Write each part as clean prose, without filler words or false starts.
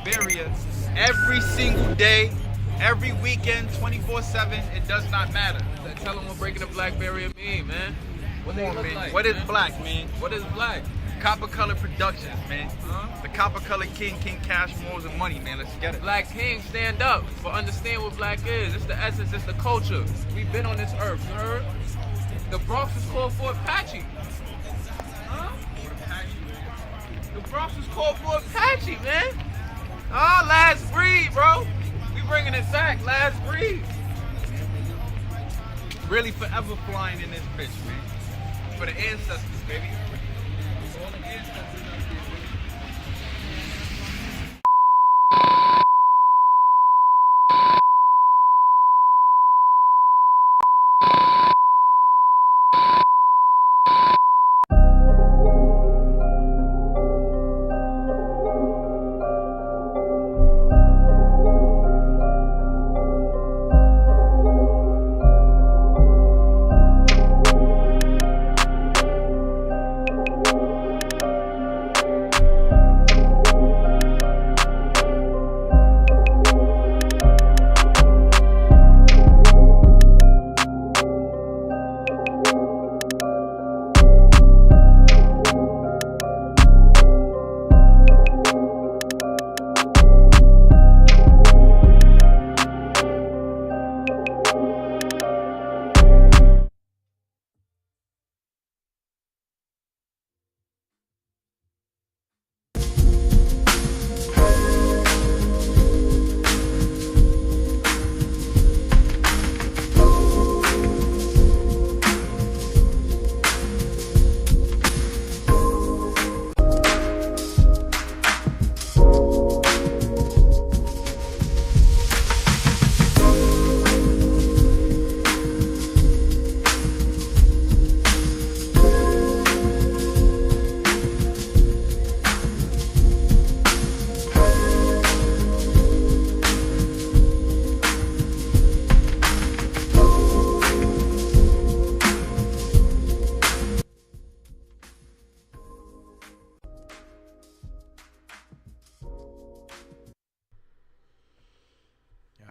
barrier every single day, every weekend, 24/7. It does not matter. Tell them what breaking the black barrier mean, man. What they Come on, look man. like? What is black, man? What is black? Copper Color Productions, man. Huh? The Copper Color King, King Cash, Moles and Money, man. Let's get it. Black King, stand up for understand what black is. It's the essence, it's the culture. We've been on this earth, you heard? The Bronx was called Fort Apache. Huh? The Bronx was called Fort Apache, man. Oh, last breed, bro. We bringing it back, last breed. Really forever flying in this bitch, man. For the ancestors, baby. For all the ancestors out there, baby.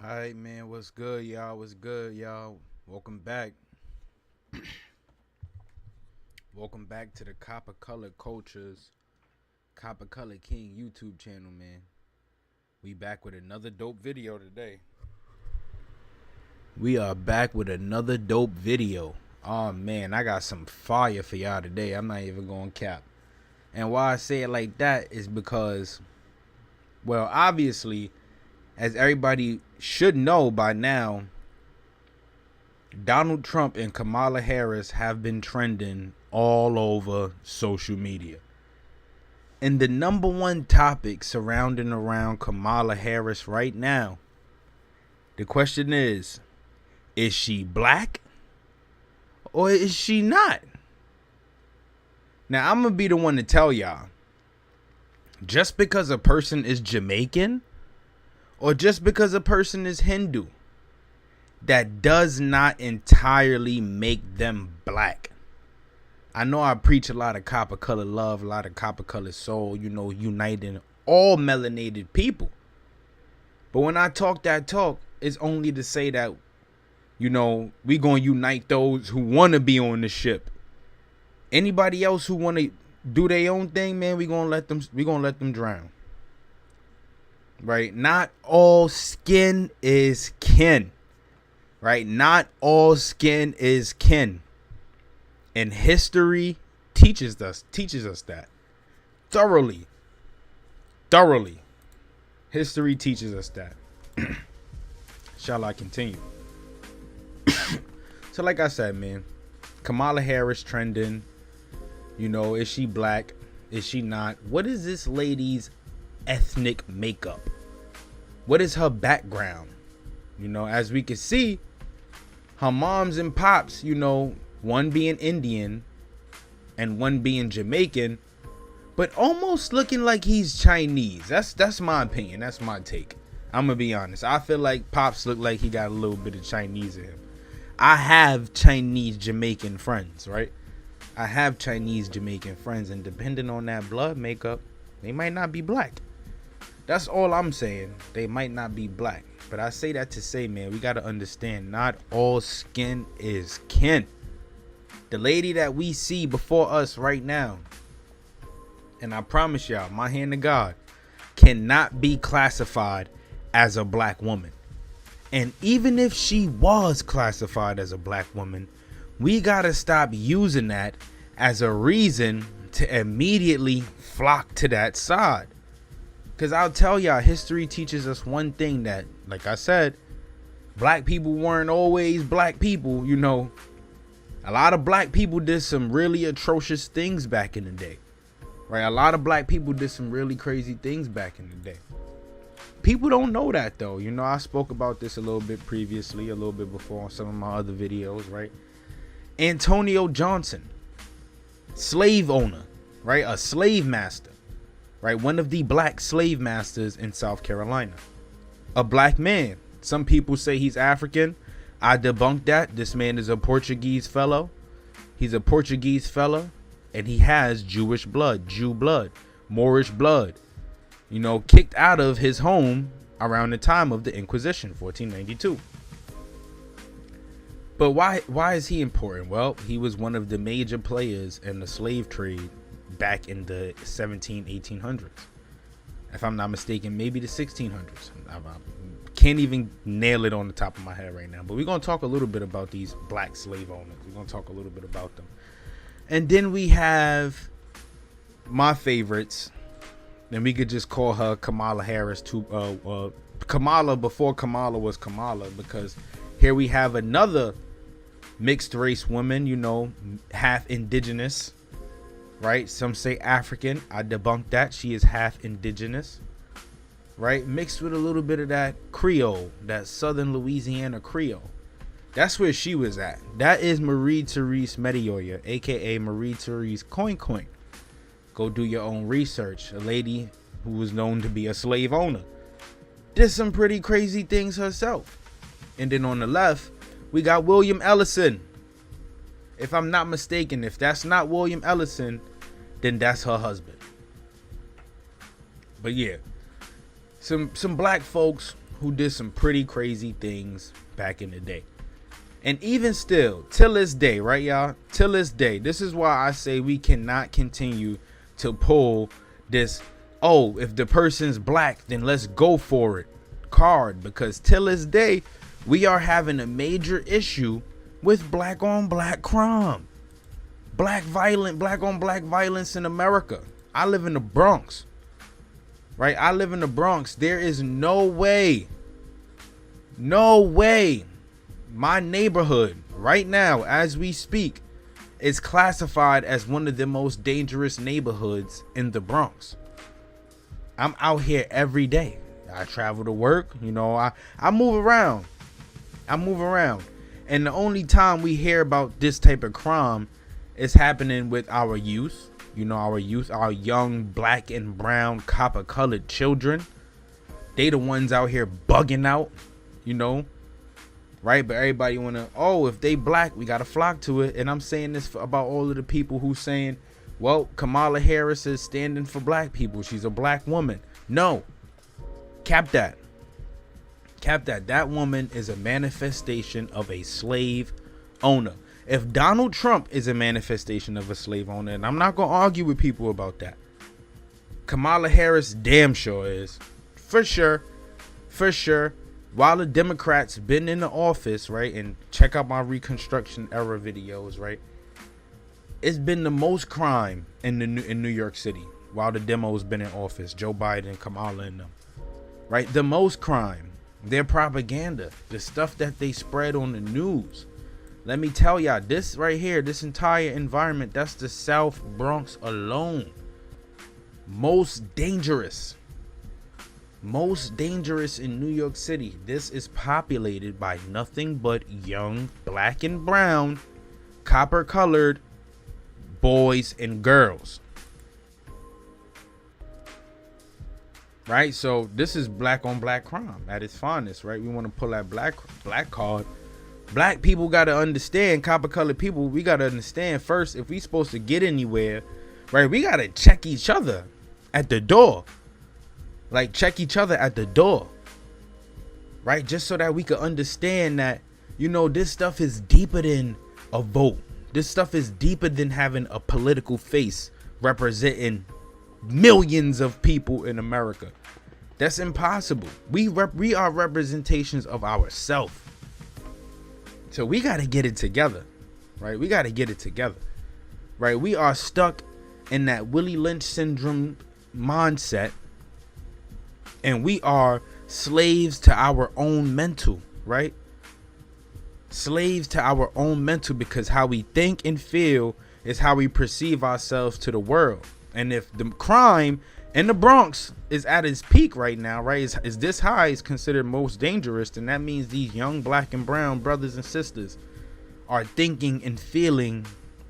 Alright, man, what's good, y'all? What's good, y'all? Welcome back. Welcome back to the Copper Color Cultures, Copper Color King YouTube channel, man. We back with another dope video today. We are back with another dope video. Oh, man, I got some fire for y'all today. I'm not even going to cap. And why I say it like that is because, well, obviously, as everybody should know by now, Donald Trump and Kamala Harris have been trending all over social media. And the number one topic surrounding around Kamala Harris right now, the question is she black or is she not? Now, I'm going to be the one to tell y'all, just because a person is Jamaican or just because a person is Hindu, that does not entirely make them black. I know I preach a lot of copper color love, a lot of copper color soul, you know, uniting all melanated people. But when I talk that talk, it's only to say that, you know, we gonna unite those who want to be on the ship. Anybody else who want to do their own thing, man, we gonna let them drown. Right? Not all skin is kin. Right? Not all skin is kin. And history teaches us that. Thoroughly. History teaches us that. Shall I continue? So like I said, man, Kamala Harris trending. You know, is she black? Is she not? What is this lady's ethnic makeup? What is her background? You know, as we can see, her moms and pops, you know, one being Indian and one being Jamaican, but almost looking like he's Chinese. That's my opinion. That's my take. I'm gonna be honest. I feel like Pops look like he got a little bit of Chinese in him. I have Chinese Jamaican friends, right? I have Chinese Jamaican friends, and depending on that blood makeup, they might not be black. That's all I'm saying. They might not be black. But I say that to say, man, we got to understand not all skin is kin. The lady that we see before us right now, and I promise y'all, my hand to God, cannot be classified as a black woman. And even if she was classified as a black woman, we got to stop using that as a reason to immediately flock to that side. Because I'll tell y'all, history teaches us one thing, that, like I said, black people weren't always black people. You know, a lot of black people did some really atrocious things back in the day. Right? A lot of black people did some really crazy things back in the day. People don't know that, though. You know, I spoke about this a little bit previously, a little bit before on some of my other videos, right? Antonio Johnson, slave owner, right? A slave master, right? One of the black slave masters in South Carolina. A black man. Some people say he's African. I debunk that. This man is a Portuguese fellow. He's a Portuguese fella, and he has Jewish blood, Jew blood, Moorish blood. You know, kicked out of his home around the time of the Inquisition, 1492. But why is he important? Well, he was one of the major players in the slave trade back in the 1800s. If I'm not mistaken, maybe the 1600s. I can't even nail it on the top of my head right now. But we're going to talk a little bit about these black slave owners. We're going to talk a little bit about them. And then we have my favorites. And we could just call her Kamala Harris to Kamala before Kamala was Kamala, because here we have another mixed race woman, you know, half indigenous, right? Some say African. I debunk that. She is half indigenous, right? Mixed with a little bit of that Creole, that Southern Louisiana Creole. That's where she was at. That is Marie Therese Medioya, aka Marie Therese Coin Coin. Go do your own research. A lady who was known to be a slave owner. Did some pretty crazy things herself. And then on the left, we got William Ellison. If I'm not mistaken, if that's not William Ellison, then that's her husband. But yeah, some black folks who did some pretty crazy things back in the day. And even still, till this day, right, y'all? Till this day, this is why I say we cannot continue to pull this, oh, if the person's black, then let's go for it card, because till this day we are having a major issue with black on black crime, black on black violence in America. I live in the Bronx, right? I live in the Bronx. There is no way my neighborhood right now as we speak is classified as one of the most dangerous neighborhoods in the Bronx. I'm out here every day. I travel to work, you know, I move around. And the only time we hear about this type of crime is happening with our youth. You know, our young black and brown copper colored children. They the ones out here bugging out, you know. Right, but everybody wanna, oh, if they black, we gotta flock to it. And I'm saying this about all of the people who saying, well, Kamala Harris is standing for black people. She's a black woman. No, cap that. That woman is a manifestation of a slave owner. If Donald Trump is a manifestation of a slave owner, and I'm not gonna argue with people about that, Kamala Harris damn sure is, for sure. While the Democrats been in the office, right, and check out my Reconstruction era videos, right, it's been the most crime in New York City while the demo's been in office. Joe Biden, Kamala, and them, right? The most crime, their propaganda, the stuff that they spread on the news. Let me tell y'all, this right here, this entire environment, that's the South Bronx alone. Most dangerous in New York City. This is populated by nothing but young black and brown, copper colored boys and girls. Right? So this is black on black crime at its finest, right? We want to pull that black card. Black people got to understand, copper colored people, we got to understand first, if we supposed to get anywhere, right, we got to check each other at the door. Like, check each other at the door, right? Just so that we could understand that, you know, this stuff is deeper than a vote. This stuff is deeper than having a political face representing millions of people in America. That's impossible. We are representations of ourselves. So we got to get it together, right? We got to get it together, right? We are stuck in that Willie Lynch syndrome mindset, and we are slaves to our own mental, right? Slaves to our own mental, because how we think and feel is how we perceive ourselves to the world. And if the crime in the Bronx is at its peak right now, right, is this high, is considered most dangerous, then that means these young black and brown brothers and sisters are thinking and feeling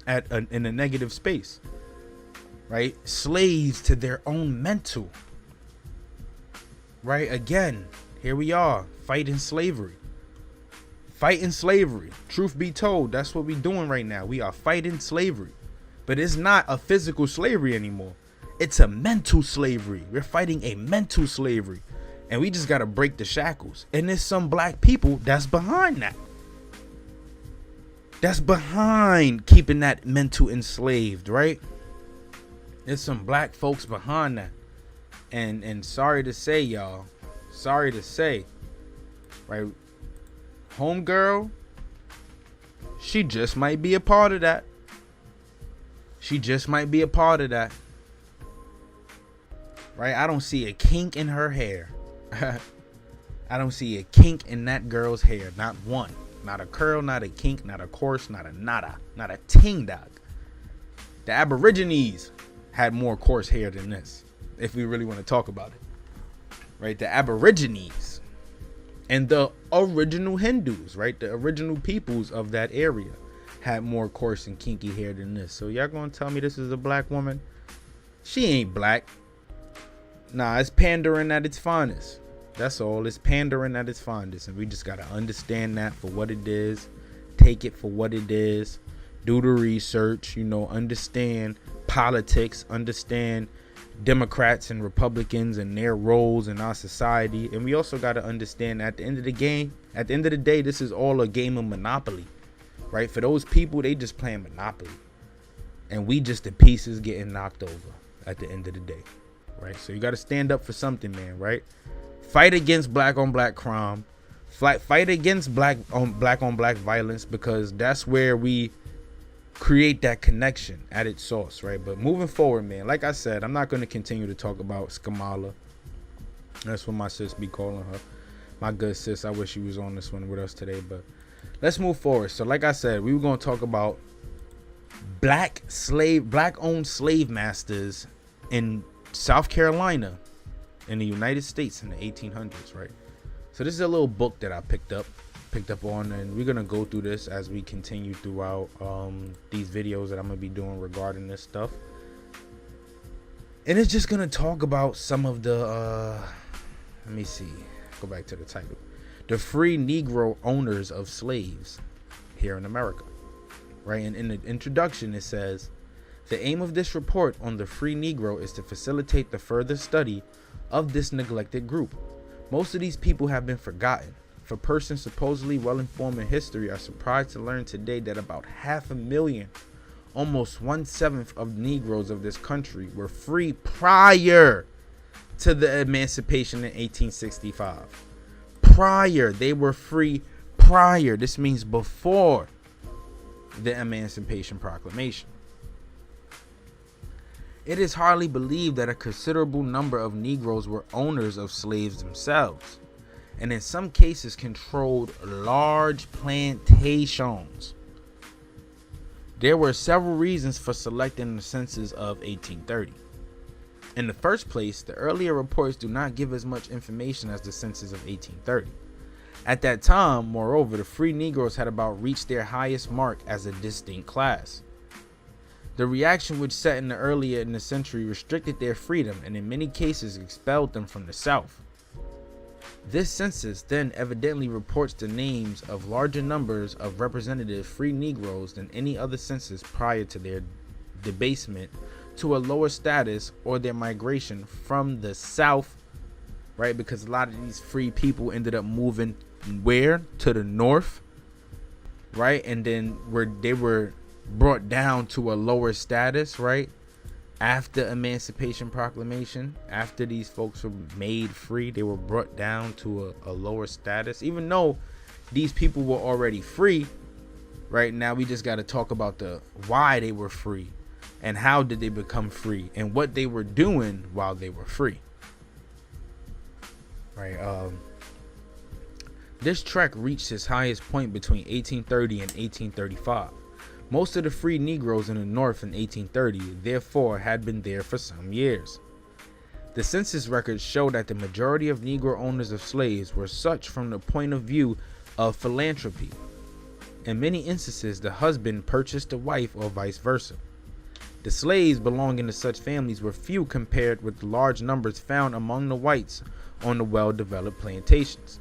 in a negative space, right? Slaves to their own mental, right? Again, here we are fighting slavery. Fighting slavery. Truth be told, that's what we're doing right now. We are fighting slavery. But it's not a physical slavery anymore. It's a mental slavery. We're fighting a mental slavery. And we just got to break the shackles. And there's some black people that's behind that. That's behind keeping that mental enslaved, right? There's some black folks behind that. And sorry to say, y'all. Sorry to say. Right? Homegirl, she just might be a part of that. She just might be a part of that. Right? I don't see a kink in her hair. I don't see a kink in that girl's hair. Not one. Not a curl, not a kink, not a coarse, not a nada, not a ting dog. The Aborigines had more coarse hair than this, if we really want to talk about it. Right? The Aborigines. And the original Hindus, right? The original peoples of that area had more coarse and kinky hair than this. So y'all gonna tell me this is a black woman? She ain't black. Nah, it's pandering at its finest. That's all. It's pandering at its finest. And we just gotta understand that for what it is. Take it for what it is. Do the research, you know, understand politics, understand Democrats and Republicans and their roles in our society. And we also got to understand at the end of the game, at the end of the day, this is all a game of Monopoly, right? For those people, they just playing Monopoly, and we just the pieces getting knocked over at the end of the day, right? So you got to stand up for something, man, right? Fight against black on black crime, fight against black on black violence, because that's where we create that connection at its source, right? But moving forward, man, like I said, I'm not going to continue to talk about Skamala. That's what my sis be calling her. My good sis. I wish she was on this one with us today, but let's move forward. So like I said, we were going to talk about black owned slave masters in South Carolina in the United States in the 1800s, right? So this is a little book that I picked up on, and we're gonna go through this as we continue throughout these videos that I'm gonna be doing regarding this stuff. And it's just gonna talk about some of the let me see, go back to the title, the free Negro owners of slaves here in America, right? And in the introduction it says, the aim of this report on the free Negro is to facilitate the further study of this neglected group. Most of these people have been forgotten. For persons supposedly well informed in history are surprised to learn today that about 500,000, almost 1/7 of Negroes of this country, were free prior to the emancipation in 1865. Prior, they were free prior. This means before the Emancipation Proclamation. It is hardly believed that a considerable number of Negroes were owners of slaves themselves, and in some cases controlled large plantations. There were several reasons for selecting the census of 1830. In the first place, the earlier reports do not give as much information as the census of 1830. At that time, moreover, the free Negroes had about reached their highest mark as a distinct class. The reaction which set in the earlier in the century restricted their freedom and in many cases expelled them from the South. This census then evidently reports the names of larger numbers of representative free Negroes than any other census prior to their debasement to a lower status or their migration from the South right? Because a lot of these free people ended up moving where? To the north, right? And then where they were brought down to a lower status, right? After Emancipation Proclamation, after these folks were made free, they were brought down to a lower status, even though these people were already free. Right now, we just got to talk about the why they were free and how did they become free and what they were doing while they were free. Right. This trek reached its highest point between 1830 and 1835. Most of the free Negroes in the North in 1830, therefore, had been there for some years. The census records show that the majority of Negro owners of slaves were such from the point of view of philanthropy. In many instances, the husband purchased the wife or vice versa. The slaves belonging to such families were few compared with the large numbers found among the whites on the well-developed plantations.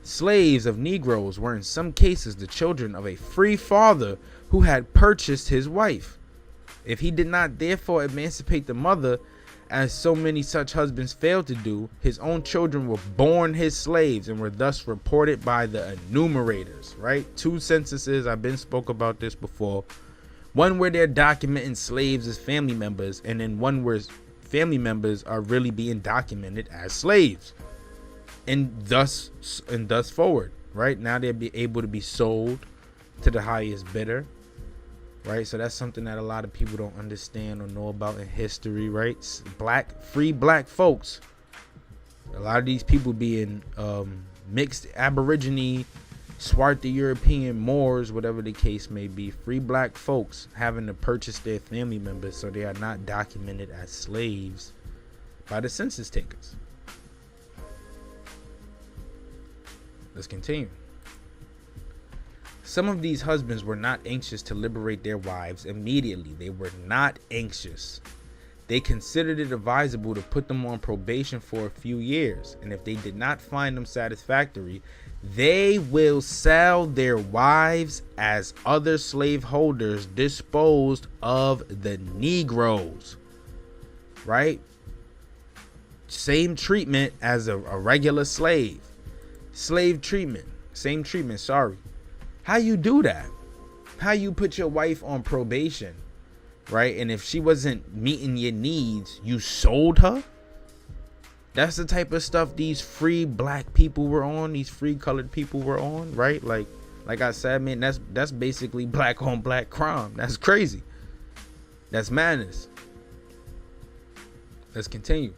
Slaves of Negroes were in some cases the children of a free father who had purchased his wife. If he did not therefore emancipate the mother, as so many such husbands failed to do, his own children were born his slaves and were thus reported by the enumerators, right? 2 censuses, I've been spoke about this before. One where they're documenting slaves as family members, and then one where family members are really being documented as slaves. And thus forward, right? Now they'll be able to be sold to the highest bidder, right? So that's something that a lot of people don't understand or know about in history, right? Free black folks. A lot of these people being mixed Aborigine, Swarthy European, Moors, whatever the case may be. Free black folks having to purchase their family members so they are not documented as slaves by the census takers. Let's continue. Some of these husbands were not anxious to liberate their wives immediately. They were not anxious. They considered it advisable to put them on probation for a few years, and if they did not find them satisfactory, they will sell their wives as other slaveholders disposed of the Negroes. Right? Same treatment as a regular slave. Slave treatment. Same treatment, sorry. How you do that? How you put your wife on probation, right? And if she wasn't meeting your needs, you sold her? That's the type of stuff these free black people were on, these free colored people were on, right? Like I said, man, that's basically black on black crime. That's crazy. That's madness. Let's continue.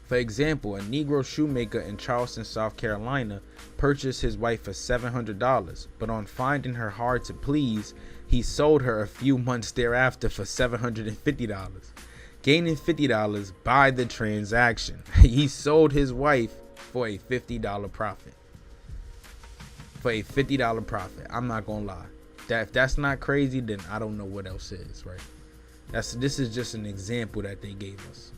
For example, a Negro shoemaker in Charleston, South Carolina, purchased his wife for $700, but on finding her hard to please, he sold her a few months thereafter for $750, gaining $50 by the transaction. He sold his wife for a $50 profit. For a $50 profit. I'm not gonna lie. If that's not crazy, then I don't know what else is, right? This is just an example that they gave us.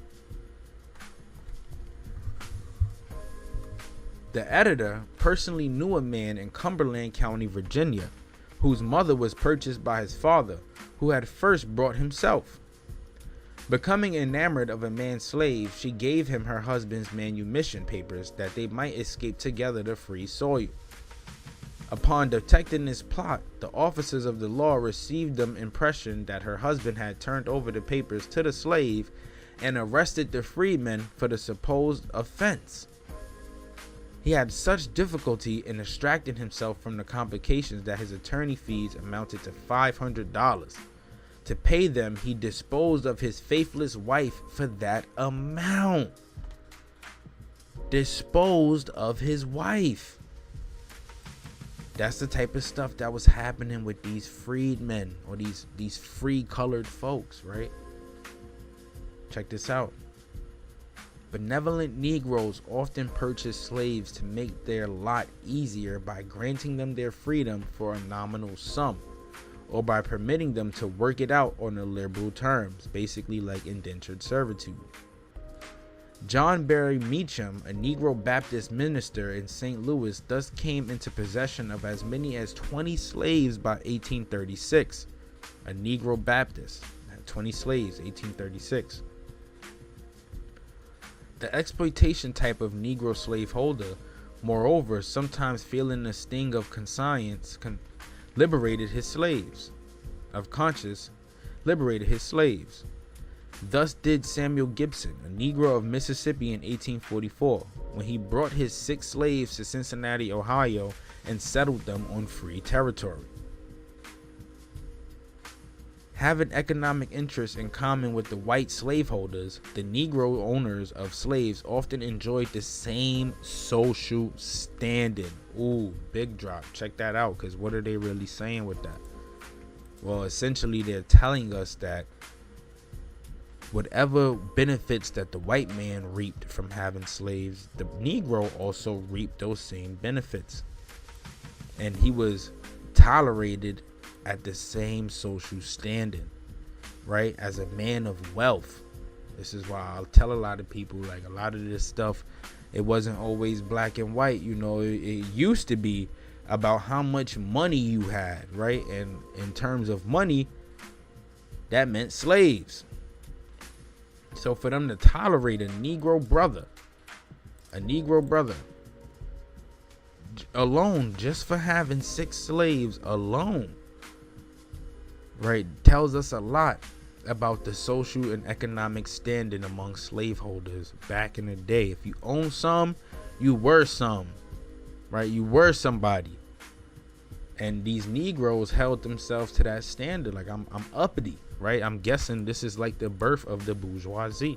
The editor personally knew a man in Cumberland County, Virginia, whose mother was purchased by his father, who had first brought himself. Becoming enamored of a man slave, she gave him her husband's manumission papers that they might escape together to free soil. Upon detecting this plot, the officers of the law received the impression that her husband had turned over the papers to the slave and arrested the freedman for the supposed offense. He had such difficulty in extracting himself from the complications that his attorney fees amounted to $500. To pay them, he disposed of his faithless wife for that amount. Disposed of his wife. That's the type of stuff that was happening with these freedmen or these free colored folks, right? Check this out. Benevolent Negroes often purchased slaves to make their lot easier by granting them their freedom for a nominal sum, or by permitting them to work it out on the liberal terms, basically like indentured servitude. John Barry Meacham, a Negro Baptist minister in St. Louis, thus came into possession of as many as 20 slaves by 1836. A Negro Baptist had 20 slaves, 1836. The exploitation type of Negro slaveholder, moreover, sometimes feeling the sting of conscience, liberated his slaves. Of conscience, liberated his slaves. Thus did Samuel Gibson, a Negro of Mississippi in 1844, when he brought his 6 slaves to Cincinnati, Ohio, and settled them on free territory. Having economic interests in common with the white slaveholders, the Negro owners of slaves often enjoyed the same social standing. Ooh, big drop. Check that out, because what are they really saying with that? Well, essentially, they're telling us that whatever benefits that the white man reaped from having slaves, the Negro also reaped those same benefits. And he was tolerated at the same social standing, right? As a man of wealth. This is why I'll tell a lot of people, like, a lot of this stuff, it wasn't always black and white. You know, it used to be about how much money you had, right? And in terms of money, that meant slaves. So for them to tolerate a Negro brother alone, just for having 6 slaves alone, right, tells us a lot about the social and economic standing among slaveholders back in the day. If you own some, you were some, right? You were somebody. And these Negroes held themselves to that standard. Like, I'm uppity, right? I'm guessing this is like the birth of the bourgeoisie.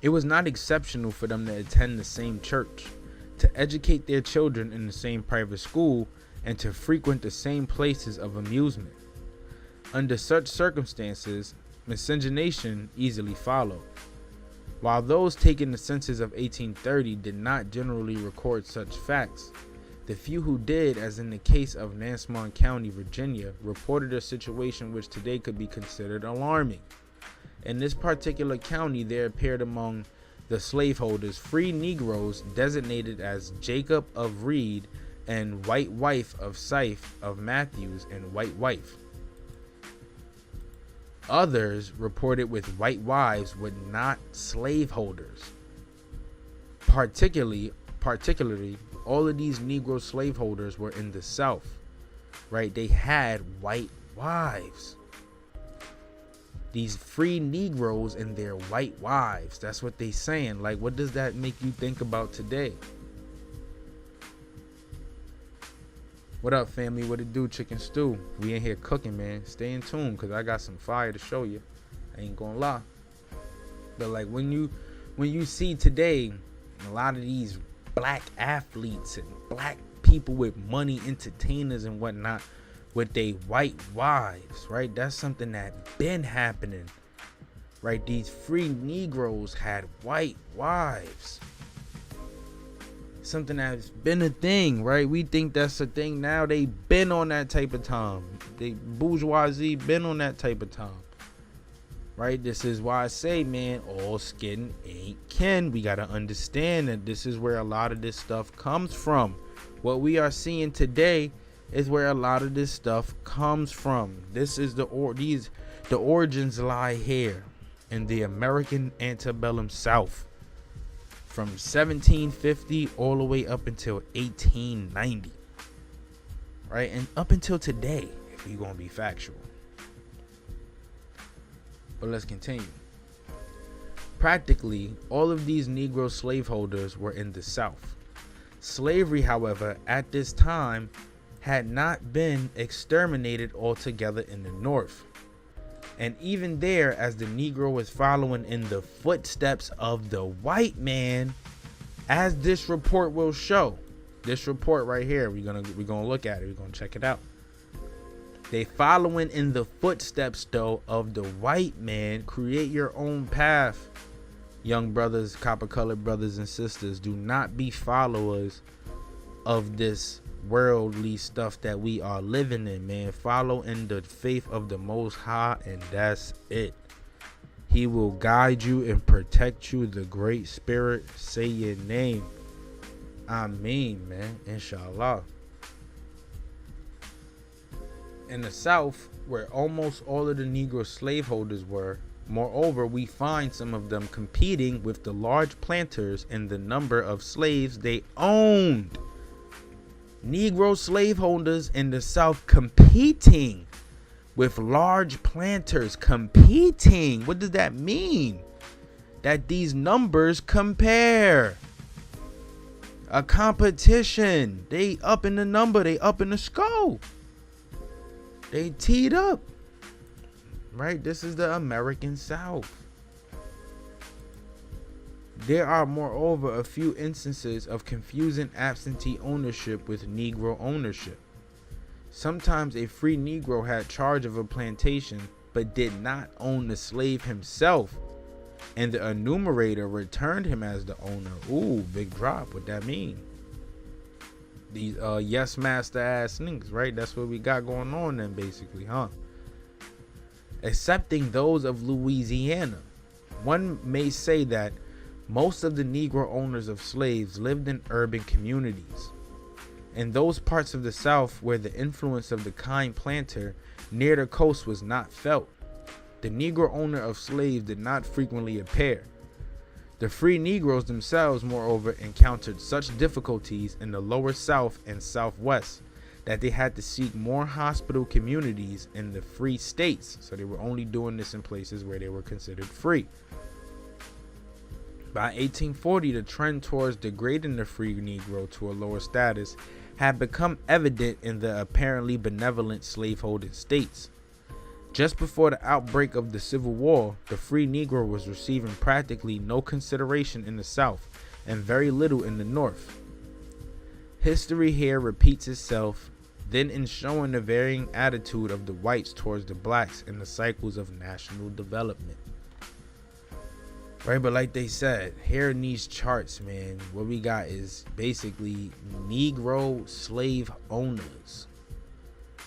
It was not exceptional for them to attend the same church, to educate their children in the same private school, and to frequent the same places of amusement. Under such circumstances, miscegenation easily followed. While those taking the census of 1830 did not generally record such facts, the few who did, as in the case of Nansemond County, Virginia, reported a situation which today could be considered alarming. In this particular county, there appeared among the slaveholders free Negroes designated as Jacob of Reed and white wife of Siph of Matthews and white wife. Others reported with white wives were not slaveholders. Particularly, all of these Negro slaveholders were in the South, right? They had white wives. These free Negroes and their white wives. That's what they saying. Like, what does that make you think about today? What up, family? What it do, chicken stew? We in here cooking, man. Stay in tune, because I got some fire to show you. I ain't gonna lie. But like, when you see today a lot of these black athletes and black people with money, entertainers and whatnot, with they white wives, right? That's something that been happening, right? These free Negroes had white wives. Something that's been a thing, right? We think that's a thing now. They been on that type of time. They bourgeoisie been on that type of time, right? This is why I say, man, all skin ain't kin. We got to understand that this is where a lot of this stuff comes from. What we are seeing today is where a lot of this stuff comes from. This is the origins lie here in the American antebellum South, from 1750 all the way up until 1890, right? And up until today, if you're gonna be factual. But let's continue. Practically all of these Negro slaveholders were in the South. Slavery, however, at this time had not been exterminated altogether in the North. And even there, as the Negro was following in the footsteps of the white man, as this report will show, this report right here, we're gonna look at it, we're gonna check it out. They following in the footsteps though of the white man. Create your own path, young brothers, copper-colored brothers and sisters. Do not be followers of this worldly stuff that we are living in, man. Follow in the faith of the Most High, and that's it. He will guide you and protect you. The Great Spirit, say your name. Ameen, man. Inshallah. in the South, where almost all of the Negro slaveholders were. Moreover, we find some of them competing with the large planters in the number of slaves they owned. Negro slaveholders in the South competing with large planters. Competing. What does that mean? That these numbers compare. A competition. They up in the number. They up in the score. They teed up. Right? This is the American South. There are, moreover, a few instances of confusing absentee ownership with Negro ownership. Sometimes a free Negro had charge of a plantation but did not own the slave himself, and the enumerator returned him as the owner. Ooh, big drop. What that mean? These yes master ass niggas, right? That's what we got going on then, basically, huh? Excepting those of Louisiana. One may say that most of the Negro owners of slaves lived in urban communities. In those parts of the South where the influence of the kind planter near the coast was not felt, the Negro owner of slaves did not frequently appear. The free Negroes themselves, moreover, encountered such difficulties in the lower South and Southwest that they had to seek more hospital communities in the free states. So they were only doing this in places where they were considered free. By 1840, the trend towards degrading the free Negro to a lower status had become evident in the apparently benevolent slaveholding states. Just before the outbreak of the Civil War, the free Negro was receiving practically no consideration in the South and very little in the North. History here repeats itself, then in showing the varying attitude of the whites towards the blacks in the cycles of national development. Right, but like they said, here in these charts, man, what we got is basically Negro slave owners.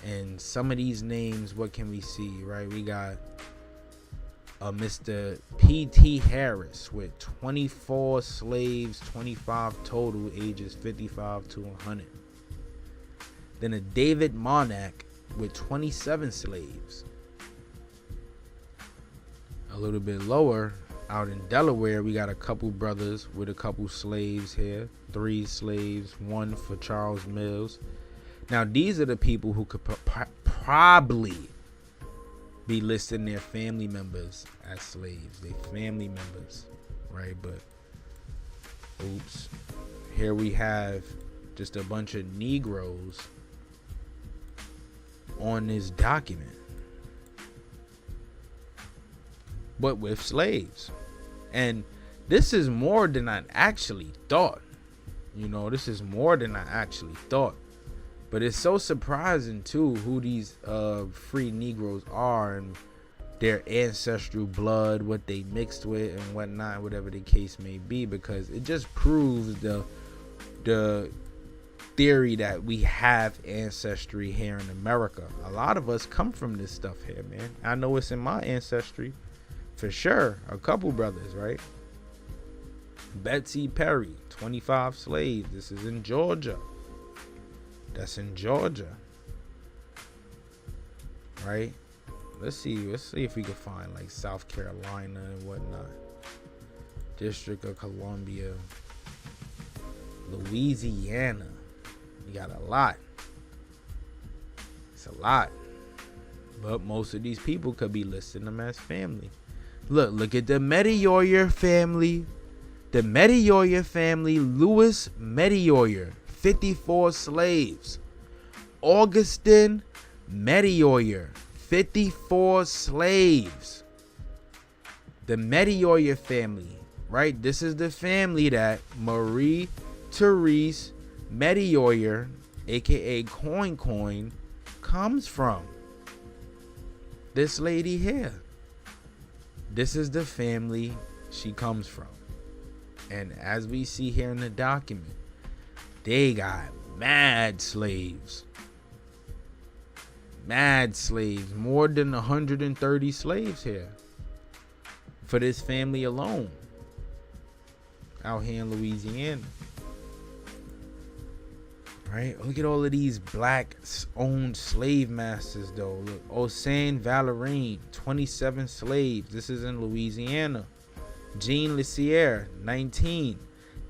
And some of these names, what can we see, right? We got Mr. P.T. Harris with 24 slaves, 25 total, ages 55 to 100. Then a David Monarch with 27 slaves. A little bit lower, out in Delaware, we got a couple brothers with a couple slaves here. 3 slaves, 1 for Charles Mills. Now, these are the people who could probably be listing their family members as slaves. They family members, right? But, oops. Here we have just a bunch of Negroes on this document, but with slaves. And this is more than I actually thought. You know, this is more than I actually thought. But it's so surprising too who these free Negroes are and their ancestral blood, what they mixed with and whatnot, whatever the case may be, because it just proves the theory that we have ancestry here in America. A lot of us come from this stuff here, man. I know it's in my ancestry for sure. A couple brothers, right? Betsy Perry, 25 slaves. This is in Georgia. That's in Georgia, right? Let's see if we can find like South Carolina and whatnot. District of Columbia, Louisiana. You got a lot. It's a lot. But most of these people could be listing them as family. Look at the Medioyer family. The Medioyer family, Louis Medioyer, 54 slaves. Augustin Medioyer, 54 slaves. The Medioyer family, right? This is the family that Marie Therese Medioyer, aka Coin, comes from. This lady here. This is the family she comes from. And as we see here in the document, they got mad slaves. Mad slaves. More than 130 slaves here. For this family alone. Out here in Louisiana. Right? Look at all of these black owned slave masters though. Look, Hossein Valerine, 27 slaves. This is in Louisiana. Jean Lisier, 19.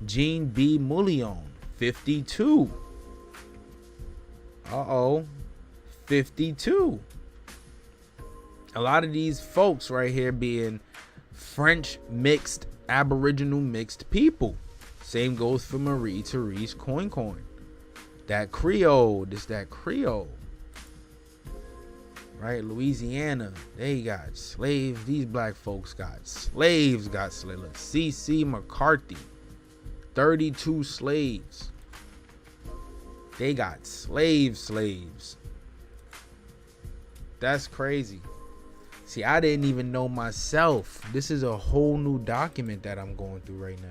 Jean B. Mullion, 52. 52. A lot of these folks right here being French mixed, Aboriginal mixed people. Same goes for Marie Therese Coin. That Creole, that Creole. Right? Louisiana, they got slaves. These black folks got slaves, Look, C.C. McCarthy, 32 slaves. They got slaves. That's crazy. See, I didn't even know myself. This is a whole new document that I'm going through right now.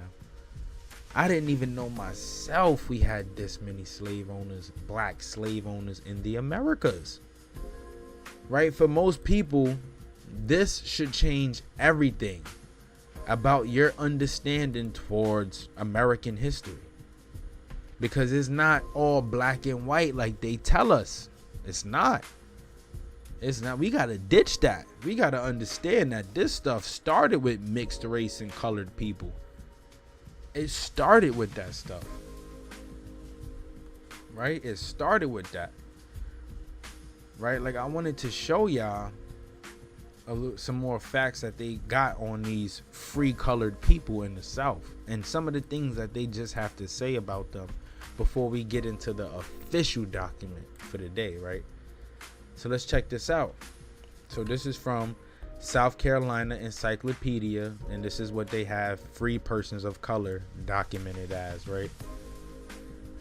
I didn't even know myself we had this many slave owners, black slave owners in the Americas. Right? For most people, this should change everything about your understanding towards American history. Because it's not all black and white like they tell us. It's not. We gotta ditch that. We gotta understand that this stuff started with mixed race and colored people. It started with that stuff. Right? It started with that. Right? Like, I wanted to show y'all some more facts that they got on these free colored people in the South. And some of the things that they just have to say about them before we get into the official document for the day, right? So let's check this out. So this is from South Carolina Encyclopedia, and this is what they have free persons of color documented as, right?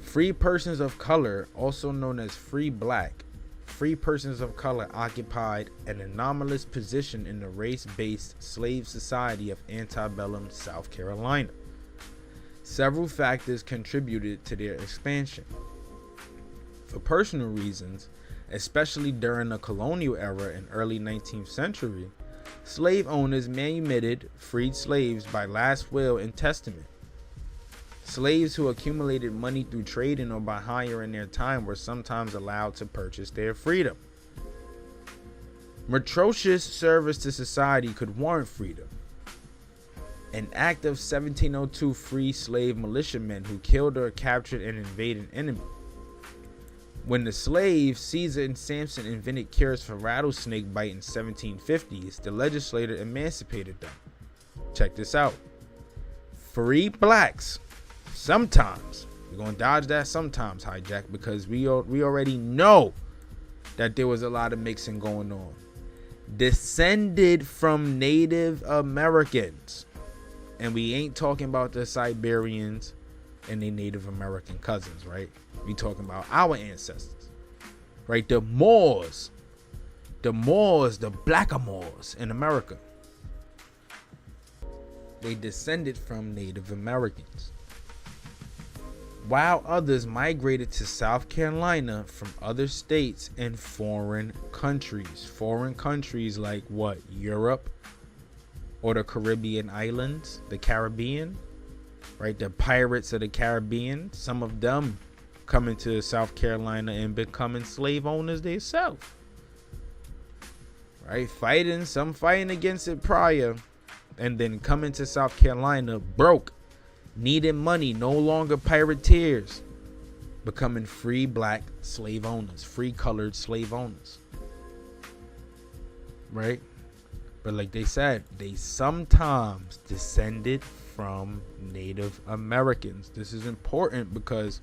Free persons of color, also known as free black. Free persons of color occupied an anomalous position in the race-based slave society of antebellum South Carolina. Several factors contributed to their expansion. For personal reasons, especially during the colonial era and early 19th century, slave owners manumitted freed slaves by last will and testament. Slaves who accumulated money through trading or by hiring their time were sometimes allowed to purchase their freedom. Atrocious service to society could warrant freedom. An act of 1702 freed slave militiamen who killed or captured an invading enemy. When the slaves Caesar and Samson invented cures for rattlesnake bite in 1750s, the legislature emancipated them. Check this out. Free blacks. Sometimes. We're going to dodge that sometimes, hijack, because we already know that there was a lot of mixing going on. Descended from Native Americans. And we ain't talking about the Siberians and their Native American cousins, right? We talking about our ancestors, right? The Moors, the Blackamoors in America. They descended from Native Americans, while others migrated to South Carolina from other states and foreign countries. Foreign countries like what? Europe or the Caribbean islands, the Caribbean, right? The pirates of the Caribbean, some of them coming to South Carolina and becoming slave owners themselves, right? Some fighting against it prior, and then coming to South Carolina broke, needing money, no longer pirateers, becoming free black slave owners, free colored slave owners, right? But like they said, they sometimes descended from Native Americans. This is important because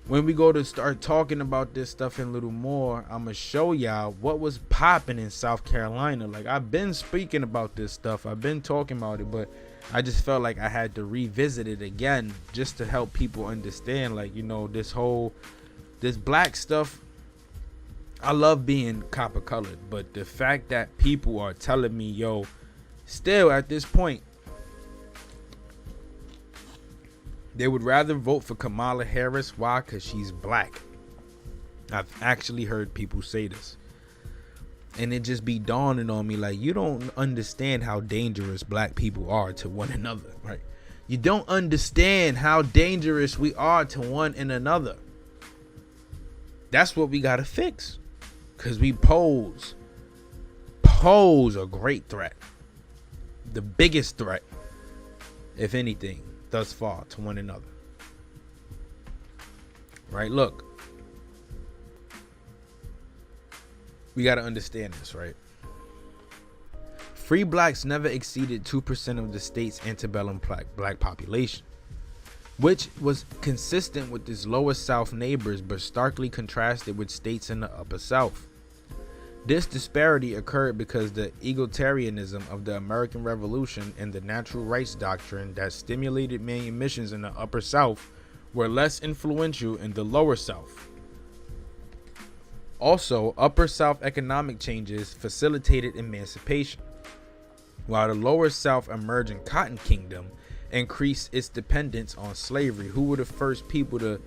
when we go to start talking about this stuff in a little more, I'm going to show y'all what was popping in South Carolina. Like, I've been speaking about this stuff. I've been talking about it, but I just felt like I had to revisit it again just to help people understand, like, you know, this black stuff. I love being copper colored, but the fact that people are telling me, yo, still at this point, they would rather vote for Kamala Harris. Why? Because she's black. I've actually heard people say this. And it just be dawning on me like, you don't understand how dangerous black people are to one another, right? You don't understand how dangerous we are to one and another. That's what we gotta fix, because we pose a great threat, the biggest threat, if anything, thus far to one another. Right? Look, we gotta understand this, right? Free blacks never exceeded 2% of the state's antebellum black population, which was consistent with its lower South neighbors but starkly contrasted with states in the upper South. This disparity occurred because the egalitarianism of the American Revolution and the natural rights doctrine that stimulated manumissions in the upper South were less influential in the lower South. Also, upper South economic changes facilitated emancipation, while the lower South emerging Cotton Kingdom increased its dependence on slavery. Who were the first people to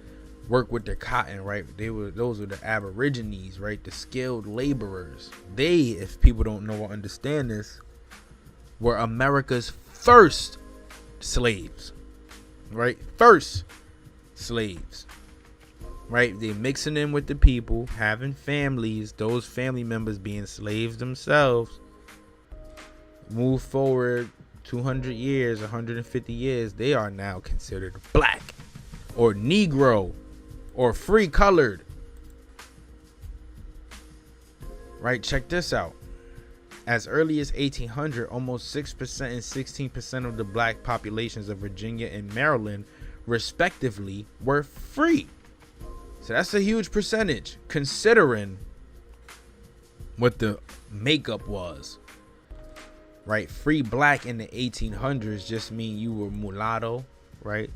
work with their cotton, right? Those were the Aborigines, right? The skilled laborers. They, if people don't know or understand this, were America's first slaves, right? First slaves, right? They mixing in with the people, having families, those family members being slaves themselves. Move forward 200 years, 150 years, they are now considered black or Negro or free colored. Right? Check this out. As early as 1800, almost 6% and 16% of the black populations of Virginia and Maryland, respectively, were free. So that's a huge percentage considering what the makeup was. Right? Free black in the 1800s just mean you were mulatto, right?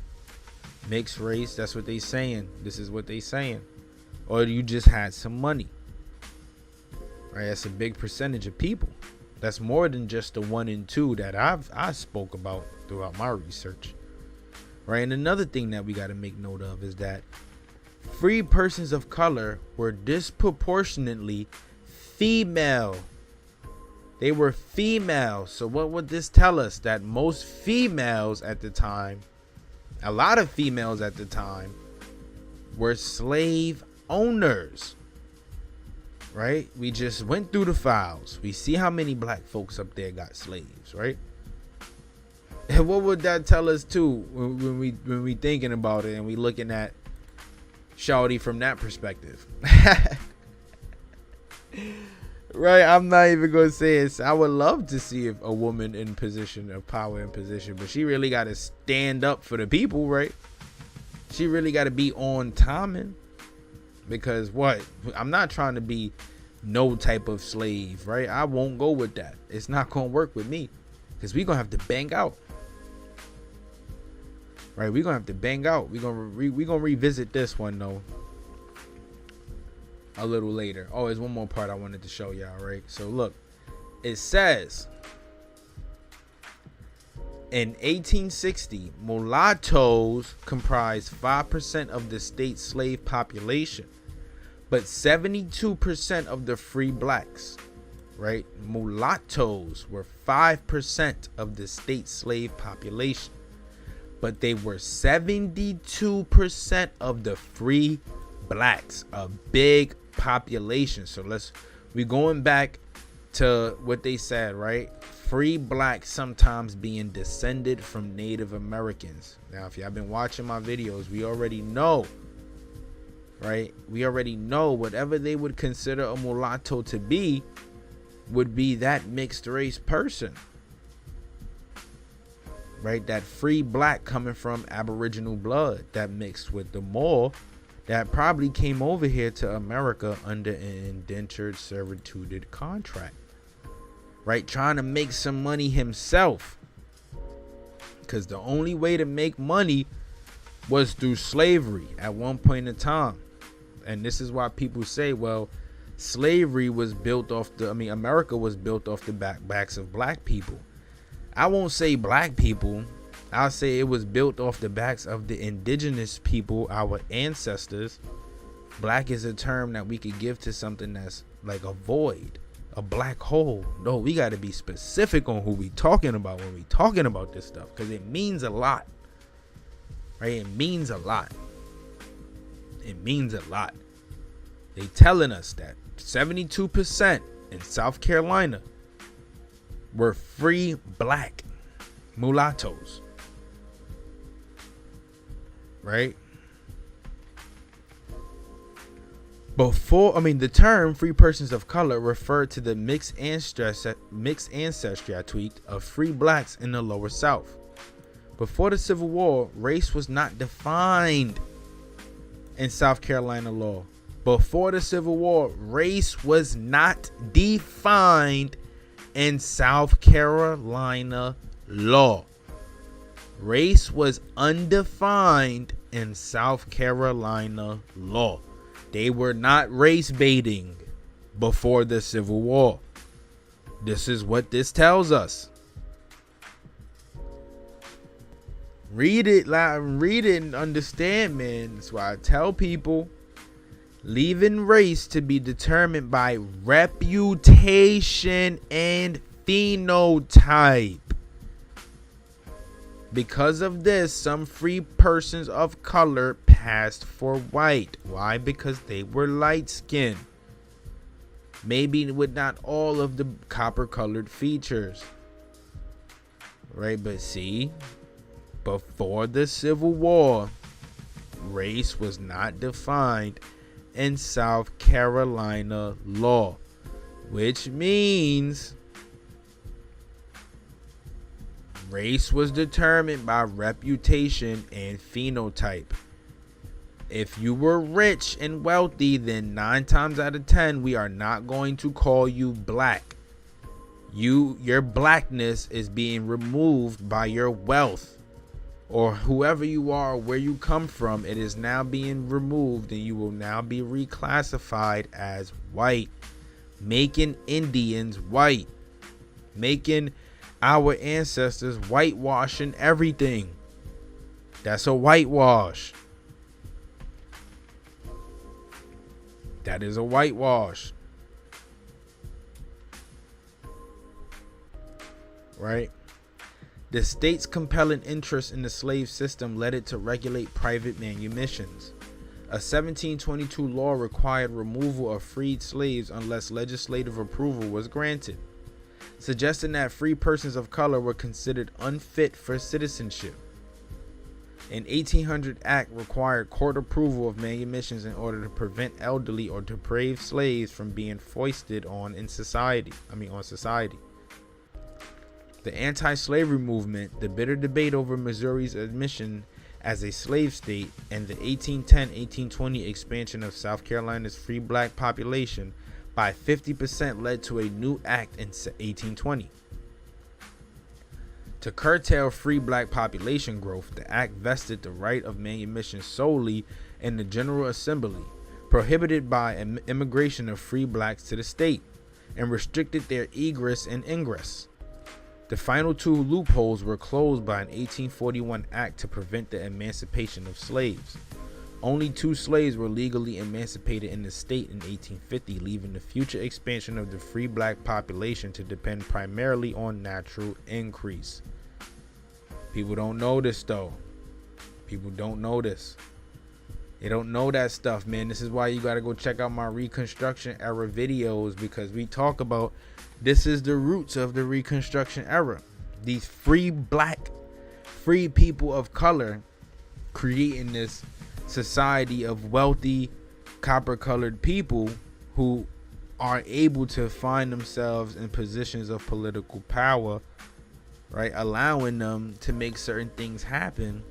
Mixed race, that's what they saying. This is what they saying. Or you just had some money. Right? That's a big percentage of people. That's more than just the 1 and 2 that I spoke about throughout my research. Right? And another thing that we got to make note of is that free persons of color were disproportionately female. They were female. So what would this tell us? That most females at the time, a lot of females at the time, were slave owners. Right? We just went through the files. We see how many black folks up there got slaves, right? And what would that tell us too when we thinking about it and we looking at Shawty from that perspective? Right, I'm not even gonna say it. I would love to see if a woman in position of power and position, but she really got to stand up for the people, right? She really got to be on timing, because what? I'm not trying to be no type of slave, right? I won't go with that. It's not gonna work with me, because we gonna have to bang out, right? We gonna have to bang out. We gonna revisit this one though a little later. Oh, there's one more part I wanted to show y'all, right? So look, it says in 1860, mulattoes comprised 5% of the state's slave population, but 72% of the free blacks, right? Mulattoes were 5% of the state's slave population, but they were 72% of the free blacks, a big population. So we going back to what they said, right? Free blacks sometimes being descended from Native Americans. Now, if y'all been watching my videos, we already know, right? We already know whatever they would consider a mulatto to be would be that mixed race person, right? That free black coming from Aboriginal blood that mixed with the Moor that probably came over here to America under an indentured servitude contract, right? Trying to make some money himself, because the only way to make money was through slavery at one point in time. And this is why people say, well, slavery was built off America was built off the backs of black people. I won't say black people. I'll say it was built off the backs of the indigenous people, our ancestors. Black is a term that we could give to something that's like a void, a black hole. No, we got to be specific on who we talking about when we talking about this stuff, because it means a lot, right? It means a lot. It means a lot. They telling us that 72% in South Carolina were free black mulattoes. Right? The term free persons of color referred to the mixed ancestry, I tweaked, of free blacks in the lower South. Before the Civil War, race was not defined in South Carolina law. Before the Civil War, race was not defined in South Carolina law. Race was undefined in South Carolina law. They were not race baiting before the Civil War. This is what this tells us. Read it and understand, man. That's why I tell people, leaving race to be determined by reputation and phenotype. Because of this, some free persons of color passed for white. Why? Because they were light-skinned. Maybe with not all of the copper-colored features. Right? But see, before the Civil War, race was not defined in South Carolina law, which means race was determined by reputation and phenotype. If you were rich and wealthy, then 9 times out of 10, we are not going to call you black. Your blackness is being removed by your wealth, or whoever you are, where you come from. It is now being removed, and you will now be reclassified as white, making Indians white, making our ancestors whitewashing everything. That's a whitewash. That is a whitewash. Right? The state's compelling interest in the slave system led it to regulate private manumissions. A 1722 law required removal of freed slaves unless legislative approval was granted, suggesting that free persons of color were considered unfit for citizenship. An 1800 act required court approval of manumissions in order to prevent elderly or depraved slaves from being foisted on society. The anti-slavery movement, the bitter debate over Missouri's admission as a slave state, and the 1810-1820 expansion of South Carolina's free black population by 50% led to a new act in 1820. To curtail free black population growth, the act vested the right of manumission solely in the General Assembly, prohibited by immigration of free blacks to the state, and restricted their egress and ingress. The final 2 loopholes were closed by an 1841 act to prevent the emancipation of slaves. Only 2 slaves were legally emancipated in the state in 1850, leaving the future expansion of the free black population to depend primarily on natural increase. People don't know this, though. People don't know this. They don't know that stuff, man. This is why you got to go check out my Reconstruction era videos, because we talk about this is the roots of the Reconstruction era. These free people of color creating this society of wealthy copper-colored people who are able to find themselves in positions of political power, right? Allowing them to make certain things happen,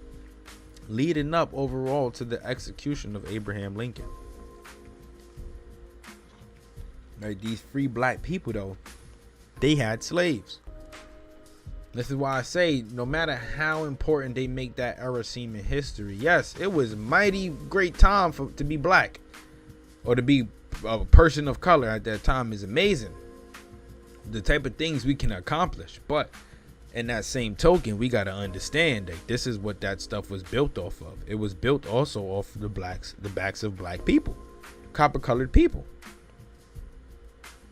leading up overall to the execution of Abraham Lincoln. Right? These free black people, though, they had slaves. This is why I say, no matter how important they make that era seem in history, yes, it was mighty great time to be black, or to be a person of color at that time is amazing. The type of things we can accomplish. But in that same token, we got to understand that this is what that stuff was built off of. It was built also off the backs of black people, copper colored people.